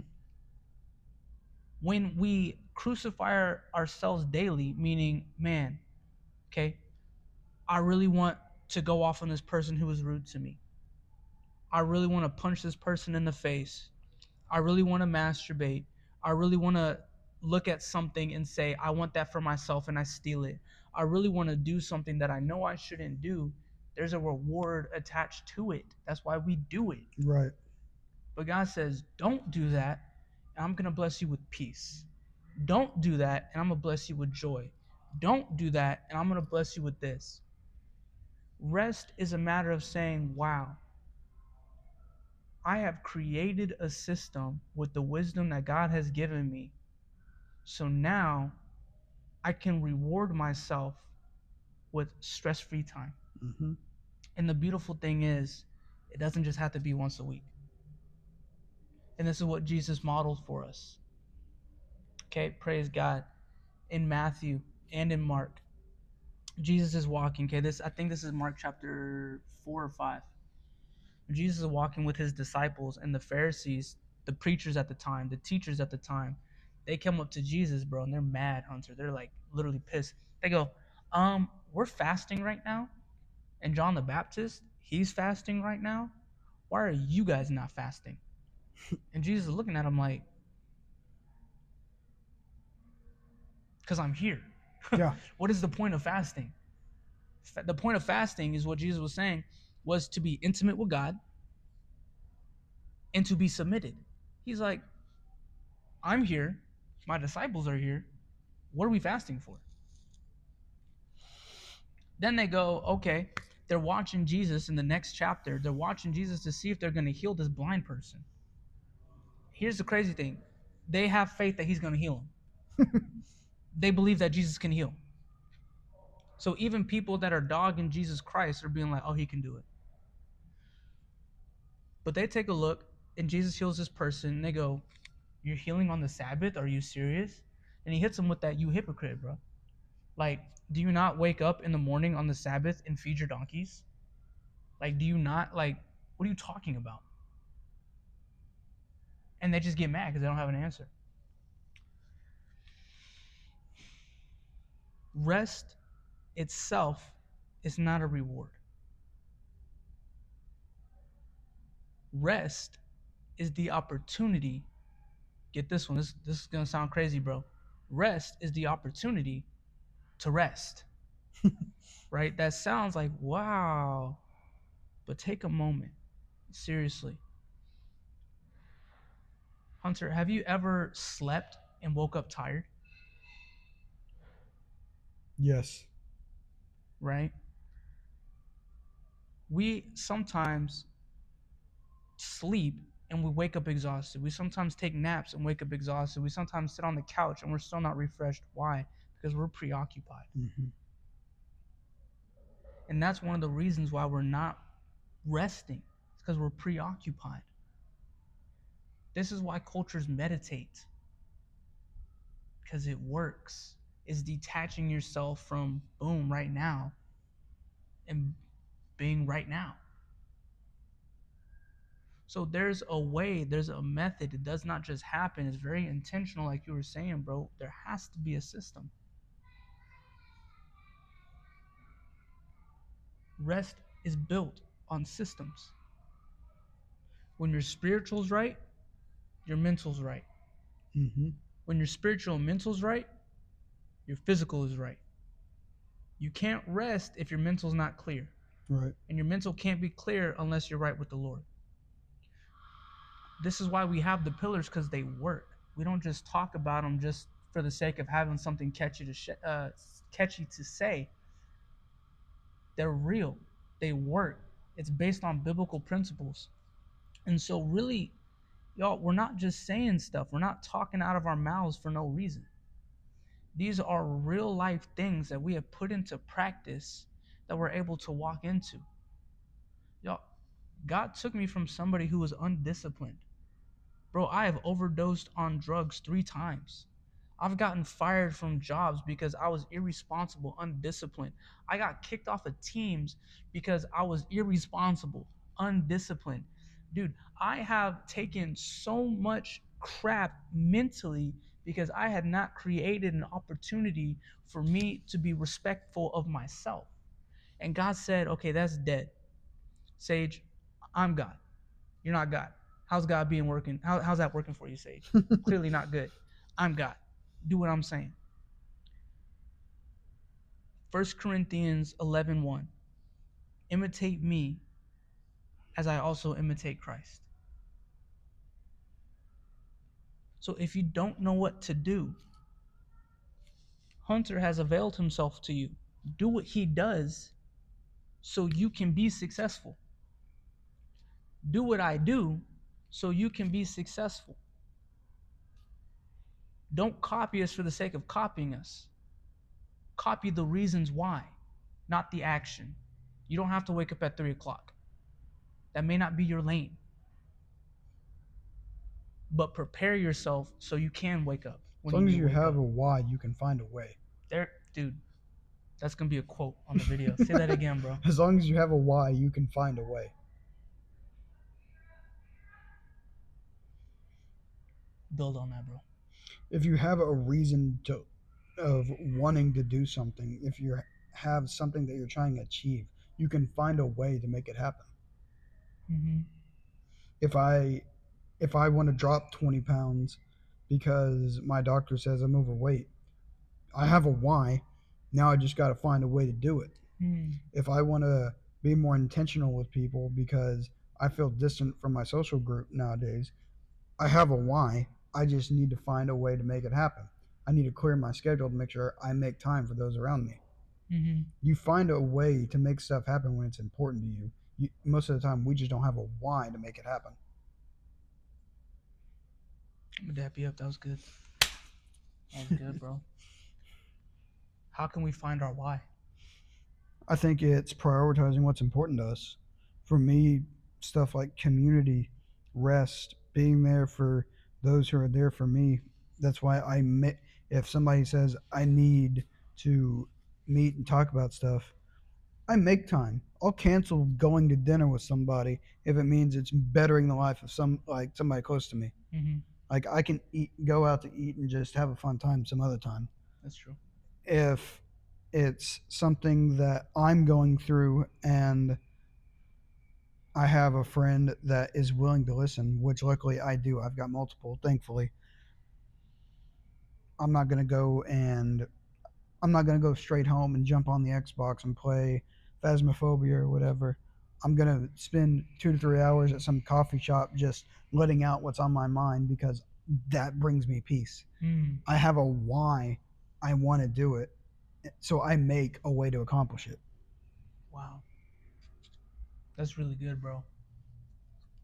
When we crucify ourselves daily, meaning, man, okay, I really want to go off on this person who was rude to me. I really want to punch this person in the face. I really want to masturbate. I really want to look at something and say, I want that for myself, and I steal it. I really want to do something that I know I shouldn't do. There's a reward attached to it. That's why we do it. Right. But God says, don't do that, and I'm going to bless you with peace. Don't do that, and I'm going to bless you with joy. Don't do that, and I'm going to bless you with this. Rest is a matter of saying, wow, I have created a system with the wisdom that God has given me. So now I can reward myself with stress-free time. Mm-hmm. And the beautiful thing is, it doesn't just have to be once a week. And this is what Jesus modeled for us. Okay, praise God. In Matthew and in Mark, Jesus is walking. Okay, I think this is Mark chapter 4 or 5. Jesus is walking with his disciples, and the Pharisees, the preachers at the time, the teachers at the time, they come up to Jesus, bro, and they're mad, Hunter. They're like literally pissed. They go, we're fasting right now, and John the Baptist, he's fasting right now. Why are you guys not fasting? And Jesus is looking at them like, because I'm here. Yeah. What is the point of fasting? The point of fasting is what Jesus was saying, was to be intimate with God and to be submitted. He's like, I'm here. My disciples are here. What are we fasting for? Then they go, okay, they're watching Jesus in the next chapter. They're watching Jesus to see if they're going to heal this blind person. Here's the crazy thing. They have faith that he's going to heal him. They believe that Jesus can heal. So even people that are dogging Jesus Christ are being like, oh, he can do it. But they take a look, and Jesus heals this person, and they go, you're healing on the Sabbath? Are you serious? And he hits them with that, you hypocrite, bro. Like, do you not wake up in the morning on the Sabbath and feed your donkeys? Like, do you not, like, what are you talking about? And they just get mad because they don't have an answer. Rest itself is not a reward. Rest is the opportunity. Get this one. This is going to sound crazy, bro. Rest is the opportunity to rest. Right? That sounds like, wow. But take a moment. Seriously. Hunter, have you ever slept and woke up tired? Yes. Right? We sometimes sleep and we wake up exhausted. We sometimes take naps and wake up exhausted. We sometimes sit on the couch and we're still not refreshed. Why? Because we're preoccupied. Mm-hmm. And that's one of the reasons why we're not resting. It's because we're preoccupied. This is why cultures meditate. Because it works. It's detaching yourself from, boom, right now. and being right now. So there's a way, there's a method. It does not just happen. It's very intentional, like you were saying, bro. There has to be a system. Rest is built on systems. When your spiritual's right, your mental's right. Mm-hmm. When your spiritual and mental's right, your physical is right. You can't rest if your mental's not clear. Right. And your mental can't be clear unless you're right with the Lord. This is why we have the pillars, because they work. We don't just talk about them just for the sake of having something catchy to say. They're real. They work. It's based on biblical principles. And so really, y'all, we're not just saying stuff. We're not talking out of our mouths for no reason. These are real life things that we have put into practice that we're able to walk into. Y'all, God took me from somebody who was undisciplined. Bro, I have overdosed on drugs 3 times. I've gotten fired from jobs because I was irresponsible, undisciplined. I got kicked off of teams because I was irresponsible, undisciplined. Dude, I have taken so much crap mentally because I had not created an opportunity for me to be respectful of myself. And God said, okay, that's dead. Sage, I'm God. You're not God. How's God being working? How's that working for you, Sage? Clearly not good. I'm God. Do what I'm saying. 1 Corinthians 11:1. Imitate me as I also imitate Christ. So if you don't know what to do, Hunter has availed himself to you. Do what he does so you can be successful. Do what I do so you can be successful. Don't copy us for the sake of copying us. Copy the reasons why, not the action. You don't have to wake up at 3 o'clock. That may not be your lane. But prepare yourself so you can wake up. As long as you have a why, you can find a way. There, dude, that's going to be a quote on the video. Say that again, bro. As long as you have a why, you can find a way. Build on that, bro. If you have a reason of wanting to do something, if you have something that you're trying to achieve, you can find a way to make it happen. Mm-hmm. If I want to drop 20 pounds because my doctor says I'm overweight, I have a why. Now I just got to find a way to do it. If I want to be more intentional with people because I feel distant from my social group nowadays, I have a why. I just need to find a way to make it happen. I need to clear my schedule to make sure I make time for those around me. Mm-hmm. You find a way to make stuff happen when it's important to you. Most of the time, we just don't have a why to make it happen. I'm gonna dap you up. That was good. That was good, bro. How can we find our why? I think it's prioritizing what's important to us. For me, stuff like community, rest, being there for those who are there for me. That's why if somebody says I need to meet and talk about stuff, I make time. I'll cancel going to dinner with somebody if it means it's bettering the life of somebody close to me. Mm-hmm. Like I can go out to eat and just have a fun time some other time. That's true. If it's something that I'm going through and I have a friend that is willing to listen, which luckily I do. I've got multiple, thankfully. I'm not going to go straight home and jump on the Xbox and play Phasmophobia or whatever. I'm going to spend 2 to 3 hours at some coffee shop just letting out what's on my mind because that brings me peace. I have a why I want to do it, so I make a way to accomplish it. Wow. That's really good, bro.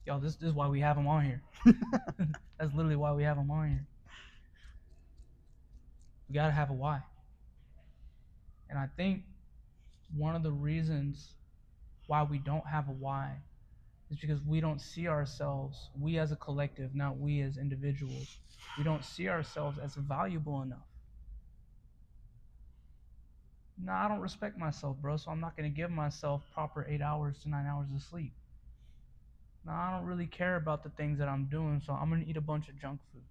Yo, this is why we have him on here. That's literally why we have him on here. We gotta have a why. And I think one of the reasons why we don't have a why is because we don't see ourselves, we as a collective, not we as individuals, we don't see ourselves as valuable enough. Nah, I don't respect myself, bro, so I'm not going to give myself proper 8 hours to 9 hours of sleep. Nah, I don't really care about the things that I'm doing, so I'm going to eat a bunch of junk food.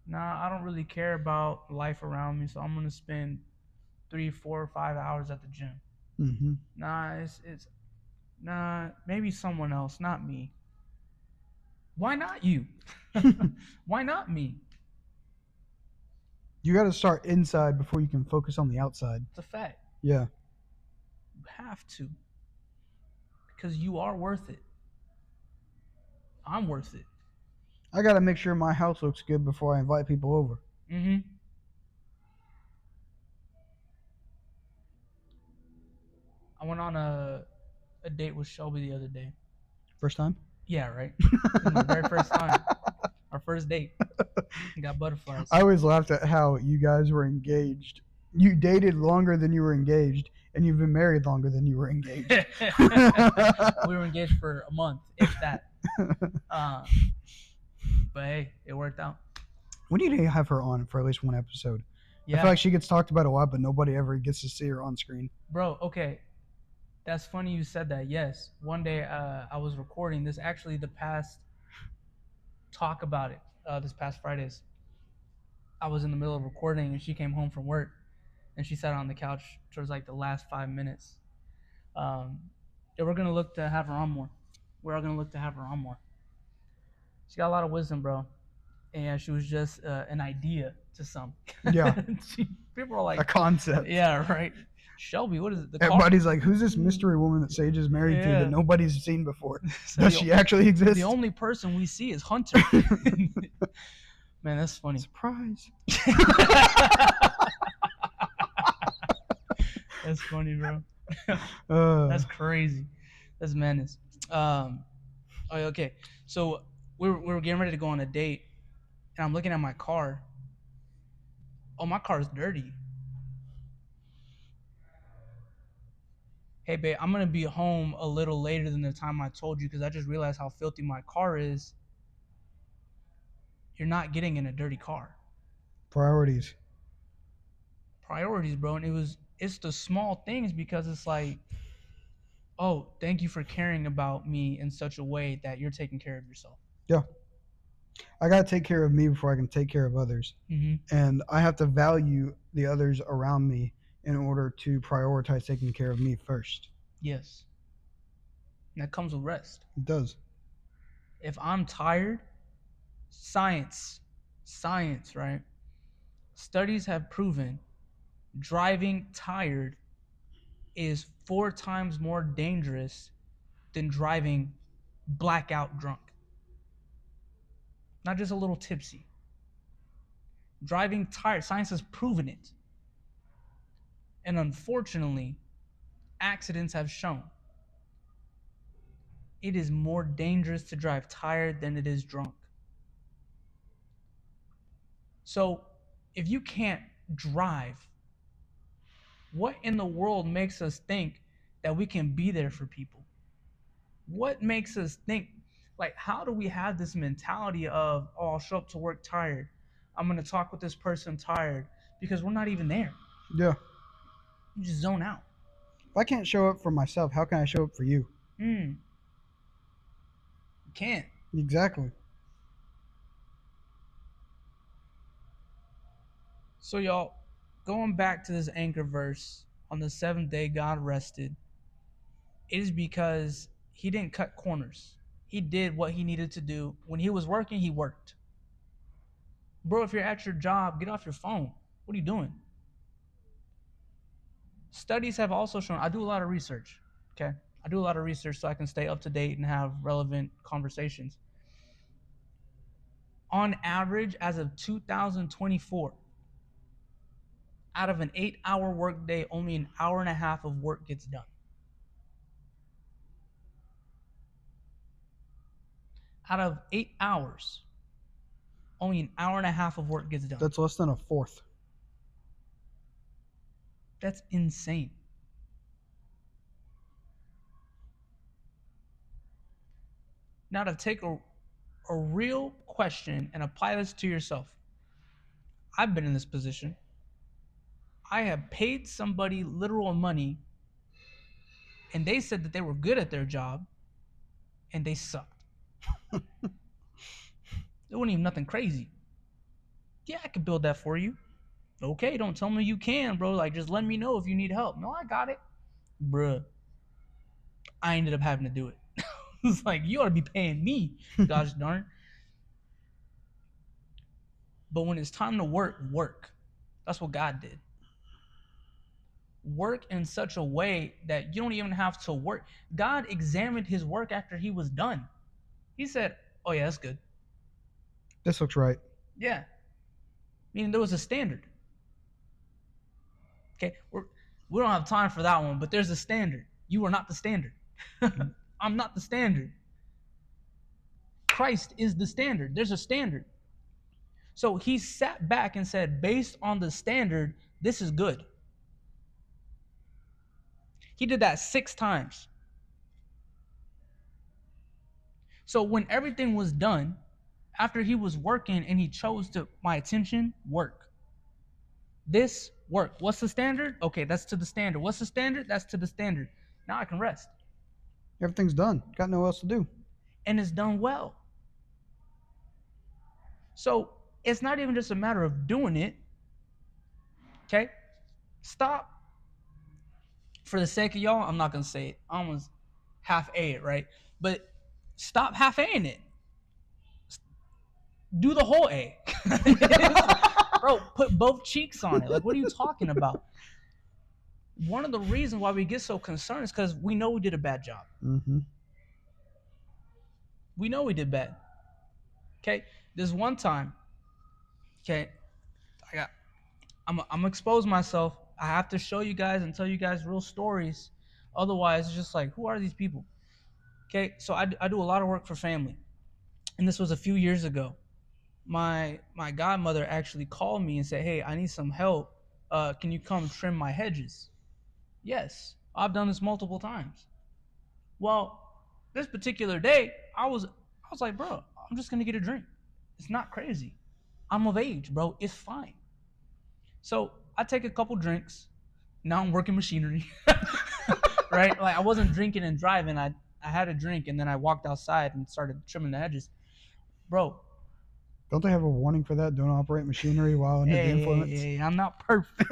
Nah, I don't really care about life around me, so I'm going to spend 3, 4, 5 hours at the gym. Mm-hmm. Nah, nah, maybe someone else, not me. Why not you? Why not me? You got to start inside before you can focus on the outside. It's a fact. Yeah. You have to. Because you are worth it. I'm worth it. I got to make sure my house looks good before I invite people over. Mm-hmm. I went on a date with Shelby the other day. First time? Yeah, right. It was my very first time. Our first date. Got butterflies. I always laughed at how you guys were engaged. You dated longer than you were engaged, and you've been married longer than you were engaged. We were engaged for a month, if that. But hey, it worked out. We need to have her on for at least one episode. Yeah. I feel like she gets talked about a lot, but nobody ever gets to see her on screen. Bro, okay. That's funny you said that. Yes. One day I was recording this, actually the past talk about it, this past Fridays. I was in the middle of recording and she came home from work and she sat on the couch towards like the last 5 minutes. Yeah, we're going to look to have her on more. We're all going to look to have her on more. She got a lot of wisdom, bro. And she was just an idea to some. Yeah. People are like, a concept. Yeah, right. Shelby, what is it? Everybody's like, who's this mystery woman that Sage is married to that nobody's seen before? Does she actually exist? The only person we see is Hunter. Man, that's funny. Surprise. That's funny, bro. That's crazy. That's madness. Okay. So we were getting ready to go on a date, and I'm looking at my car. Oh, my car's dirty. Hey, babe, I'm going to be home a little later than the time I told you because I just realized how filthy my car is. You're not getting in a dirty car. Priorities, bro. And it's the small things because it's like, oh, thank you for caring about me in such a way that you're taking care of yourself. Yeah. I got to take care of me before I can take care of others. Mm-hmm. And I have to value the others around me in order to prioritize taking care of me first. Yes. And that comes with rest. It does. If I'm tired, science, right? Studies have proven driving tired is 4 times more dangerous than driving blackout drunk. Not just a little tipsy. Driving tired, science has proven it. And unfortunately, accidents have shown it is more dangerous to drive tired than it is drunk. So, if you can't drive, what in the world makes us think that we can be there for people? What makes us think, like, how do we have this mentality of, oh, I'll show up to work tired. I'm going to talk with this person tired, because we're not even there. Yeah. You just zone out. If I can't show up for myself, how can I show up for you? You can't. Exactly. So, y'all, going back to this anchor verse, on the 7th day God rested, it is because he didn't cut corners. He did what he needed to do. When he was working, he worked. Bro, if you're at your job, get off your phone. What are you doing? Studies have also shown, I do a lot of research, okay? I do a lot of research so I can stay up to date and have relevant conversations. On average, as of 2024, out of an 8-hour workday, only an hour and a half of work gets done. Out of 8 hours, only an hour and a half of work gets done. That's less than a fourth. That's insane. Now, to take a real question and apply this to yourself. I've been in this position. I have paid somebody literal money, and they said that they were good at their job, and they sucked. It wasn't even nothing crazy. Yeah, I could build that for you. Okay, don't tell me you can, bro. Like, just let me know if you need help. No, I got it. Bruh. I ended up having to do it. It's like, you ought to be paying me, gosh darn. But when it's time to work, work. That's what God did. Work in such a way that you don't even have to work. God examined his work after he was done. He said, oh yeah, that's good. This looks right. Yeah. Meaning there was a standard. Okay, we don't have time for that one, but there's a standard. You are not the standard. I'm not the standard. Christ is the standard. There's a standard. So he sat back and said, based on the standard, this is good. He did that 6 times. So when everything was done, after he was working and he chose to, my attention, work. This work. What's the standard? Okay, that's to the standard. What's the standard? That's to the standard. Now I can rest. Everything's done. Got no else to do. And it's done well. So it's not even just a matter of doing it. Okay? Stop. For the sake of y'all, I'm not going to say it. I almost half-A it, right? But stop half-Aing it. Do the whole A. Bro, put both cheeks on it. Like, what are you talking about? One of the reasons why we get so concerned is because we know we did a bad job. Mm-hmm. We know we did bad. Okay? There's one time, okay, I'm gonna expose myself. I have to show you guys and tell you guys real stories. Otherwise, it's just like, who are these people? Okay, so I do a lot of work for family. And this was a few years ago. My godmother actually called me and said, hey, I need some help. Can you come trim my hedges? Yes, I've done this multiple times. Well, this particular day, I was like, bro, I'm just gonna get a drink. It's not crazy. I'm of age, bro. It's fine. So I take a couple drinks. Now I'm working machinery. Right? Like, I wasn't drinking and driving. I had a drink and then I walked outside and started trimming the hedges. Bro. Don't they have a warning for that? Don't operate machinery while under the influence? Hey, I'm not perfect.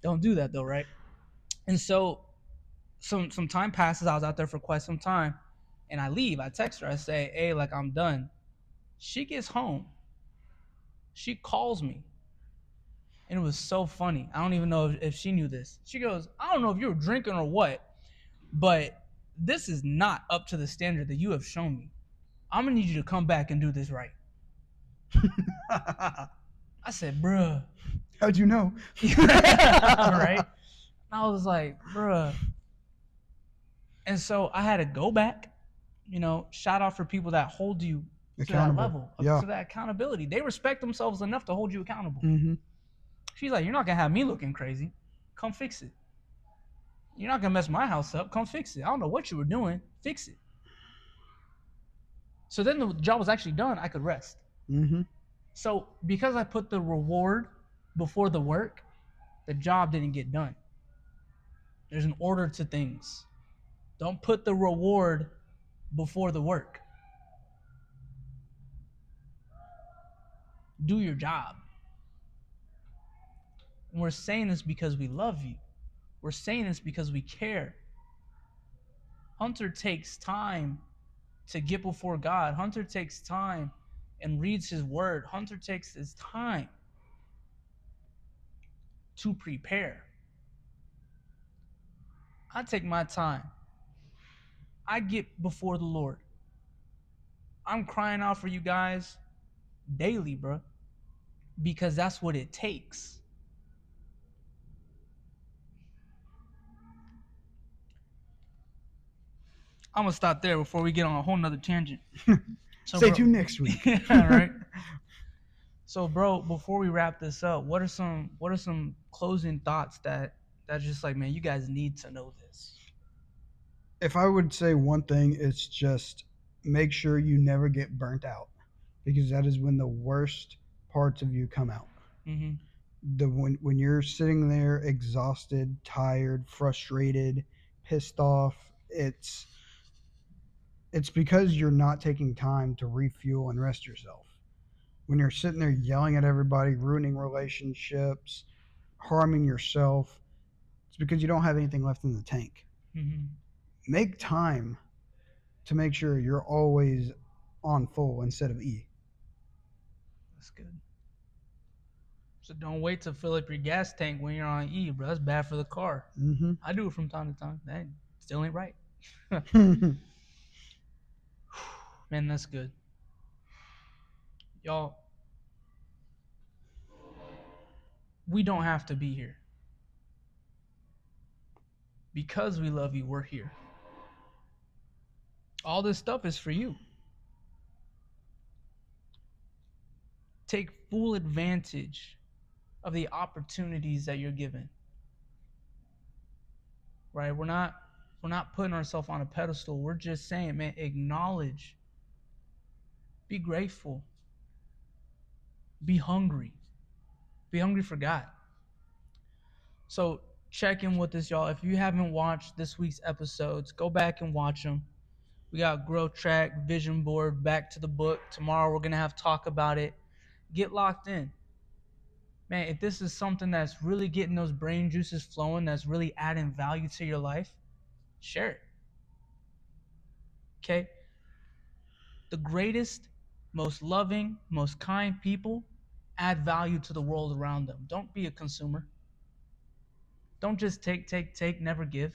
Don't do that though, right? And so some time passes. I was out there for quite some time. And I leave. I text her. I say, hey, like, I'm done. She gets home. She calls me. And it was so funny. I don't even know if she knew this. She goes, I don't know if you were drinking or what, but this is not up to the standard that you have shown me. I'm going to need you to come back and do this right. I said, bruh. How'd you know? Right? And I was like, bruh. And so I had to go back. You know, shout out for people that hold you to that level, to that accountability. They respect themselves enough to hold you accountable. Mm-hmm. She's like, you're not going to have me looking crazy. Come fix it. You're not going to mess my house up. Come fix it. I don't know what you were doing. Fix it. So then the job was actually done. I could rest. Mm-hmm. So because I put the reward before the work, the job didn't get done. There's an order to things. Don't put the reward before the work. Do your job. And we're saying this because we love you. We're saying this because we care. Hunter takes time to get before God. Hunter takes time and reads his word. Hunter takes his time to prepare. I take my time. I get before the Lord. I'm crying out for you guys daily, bro, because that's what it takes. I'm gonna stop there before we get on a whole nother tangent. So, stay tuned next week. All right. So, bro, before we wrap this up, what are some closing thoughts that just like, man, you guys need to know this? If I would say one thing, it's just make sure you never get burnt out, because that is when the worst parts of you come out. Mm-hmm. when you're sitting there exhausted, tired, frustrated, pissed off, it's because you're not taking time to refuel and rest yourself. When you're sitting there yelling at everybody, ruining relationships, harming yourself, it's because you don't have anything left in the tank. Mm-hmm. Make time to make sure you're always on full instead of E. That's good. So don't wait to fill up your gas tank when you're on E, bro. That's bad for the car. Mm-hmm. I do it from time to time. That still ain't right. Man, that's good. Y'all, we don't have to be here. Because we love you, we're here. All this stuff is for you. Take full advantage of the opportunities that you're given. Right? We're not putting ourselves on a pedestal. We're just saying, man, acknowledge. Be grateful. Be hungry. Be hungry for God. So check in with us, y'all. If you haven't watched this week's episodes, go back and watch them. We got Growth Track, Vision Board, Back to the Book. Tomorrow we're going to have talk about it. Get locked in. Man, if this is something that's really getting those brain juices flowing, that's really adding value to your life, share it. Okay? The greatest, most loving, most kind people add value to the world around them. Don't be a consumer. Don't just take, never give.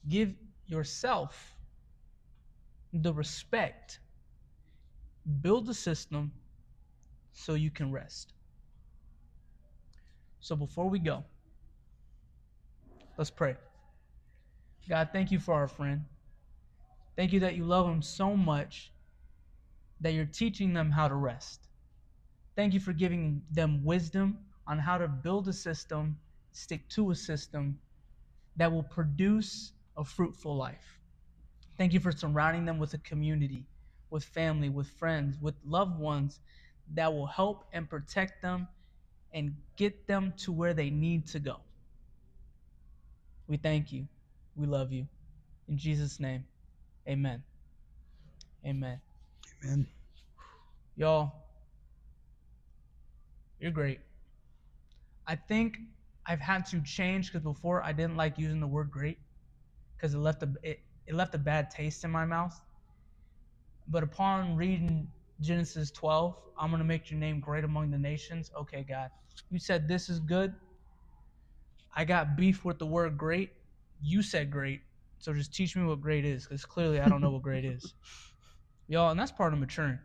Give yourself the respect. Build a system so you can rest. So before we go, let's pray. God, thank you for our friend. Thank you that you love him so much that you're teaching them how to rest. Thank you for giving them wisdom on how to build a system, stick to a system that will produce a fruitful life. Thank you for surrounding them with a community, with family, with friends, with loved ones that will help and protect them and get them to where they need to go. We thank you. We love you. In Jesus' name, amen. Amen. Amen. Y'all, you're great. I think I've had to change because before I didn't like using the word great because it left a bad taste in my mouth. But upon reading Genesis 12, I'm going to make your name great among the nations. Okay, God, you said this is good. I got beef with the word great. You said great. So just teach me what great is because clearly I don't know what great is. Y'all, and that's part of maturing.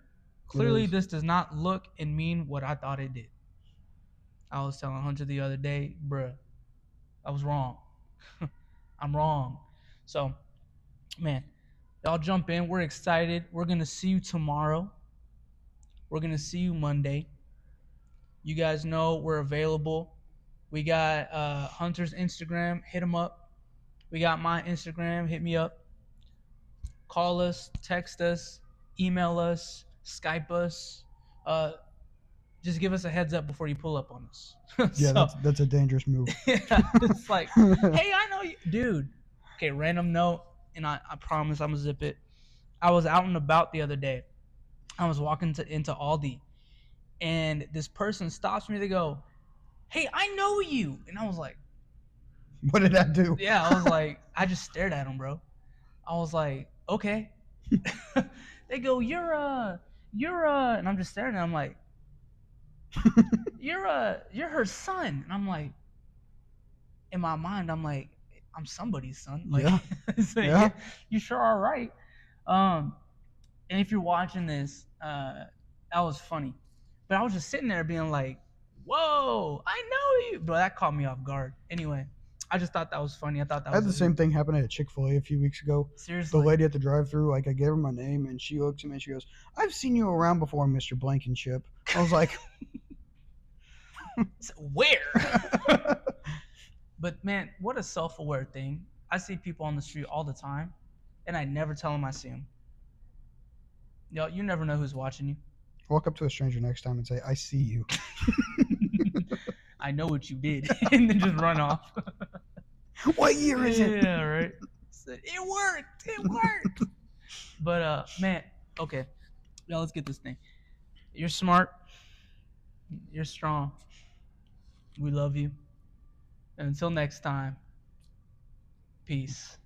Clearly this does not look and mean what I thought it did. I was telling Hunter the other day, bruh, I was wrong. I'm wrong. So, man, y'all jump in. We're excited. We're going to see you tomorrow. We're going to see you Monday. You guys know we're available. We got Hunter's Instagram. Hit him up. We got my Instagram. Hit me up. Call us. Text us. Email us. Skype us. Just give us a heads up before you pull up on us. Yeah, that's a dangerous move. Yeah, it's like, hey, I know you. Dude. Okay, random note, and I promise I'm going to zip it. I was out and about the other day. I was walking into Aldi, and this person stops me to go, hey, I know you. And I was like, what did I do? Yeah, I was like, I just stared at him, bro. I was like, okay. They go, you're and I'm just staring at him, I'm like, you're her son. And I'm like, in my mind, I'm like, I'm somebody's son. Like, yeah. So, yeah. You sure are right. And if you're watching this, that was funny. But I was just sitting there being like, whoa, I know you. Bro, that caught me off guard. Anyway, I just thought that was funny. I thought that I had the same thing happen at Chick-fil-A a few weeks ago. Seriously? The lady at the drive-thru, like, I gave her my name, and she looks at me and she goes, I've seen you around before, Mr. Blankenship. I was like, where? But, man, what a self-aware thing. I see people on the street all the time, and I never tell them I see them. Yo, you never know who's watching you. Walk up to a stranger next time and say, "I see you." I know what you did, and then just run off. What year is it? Yeah, right. It worked. It worked. But man, okay. Now let's get this thing. You're smart. You're strong. We love you. And until next time, peace.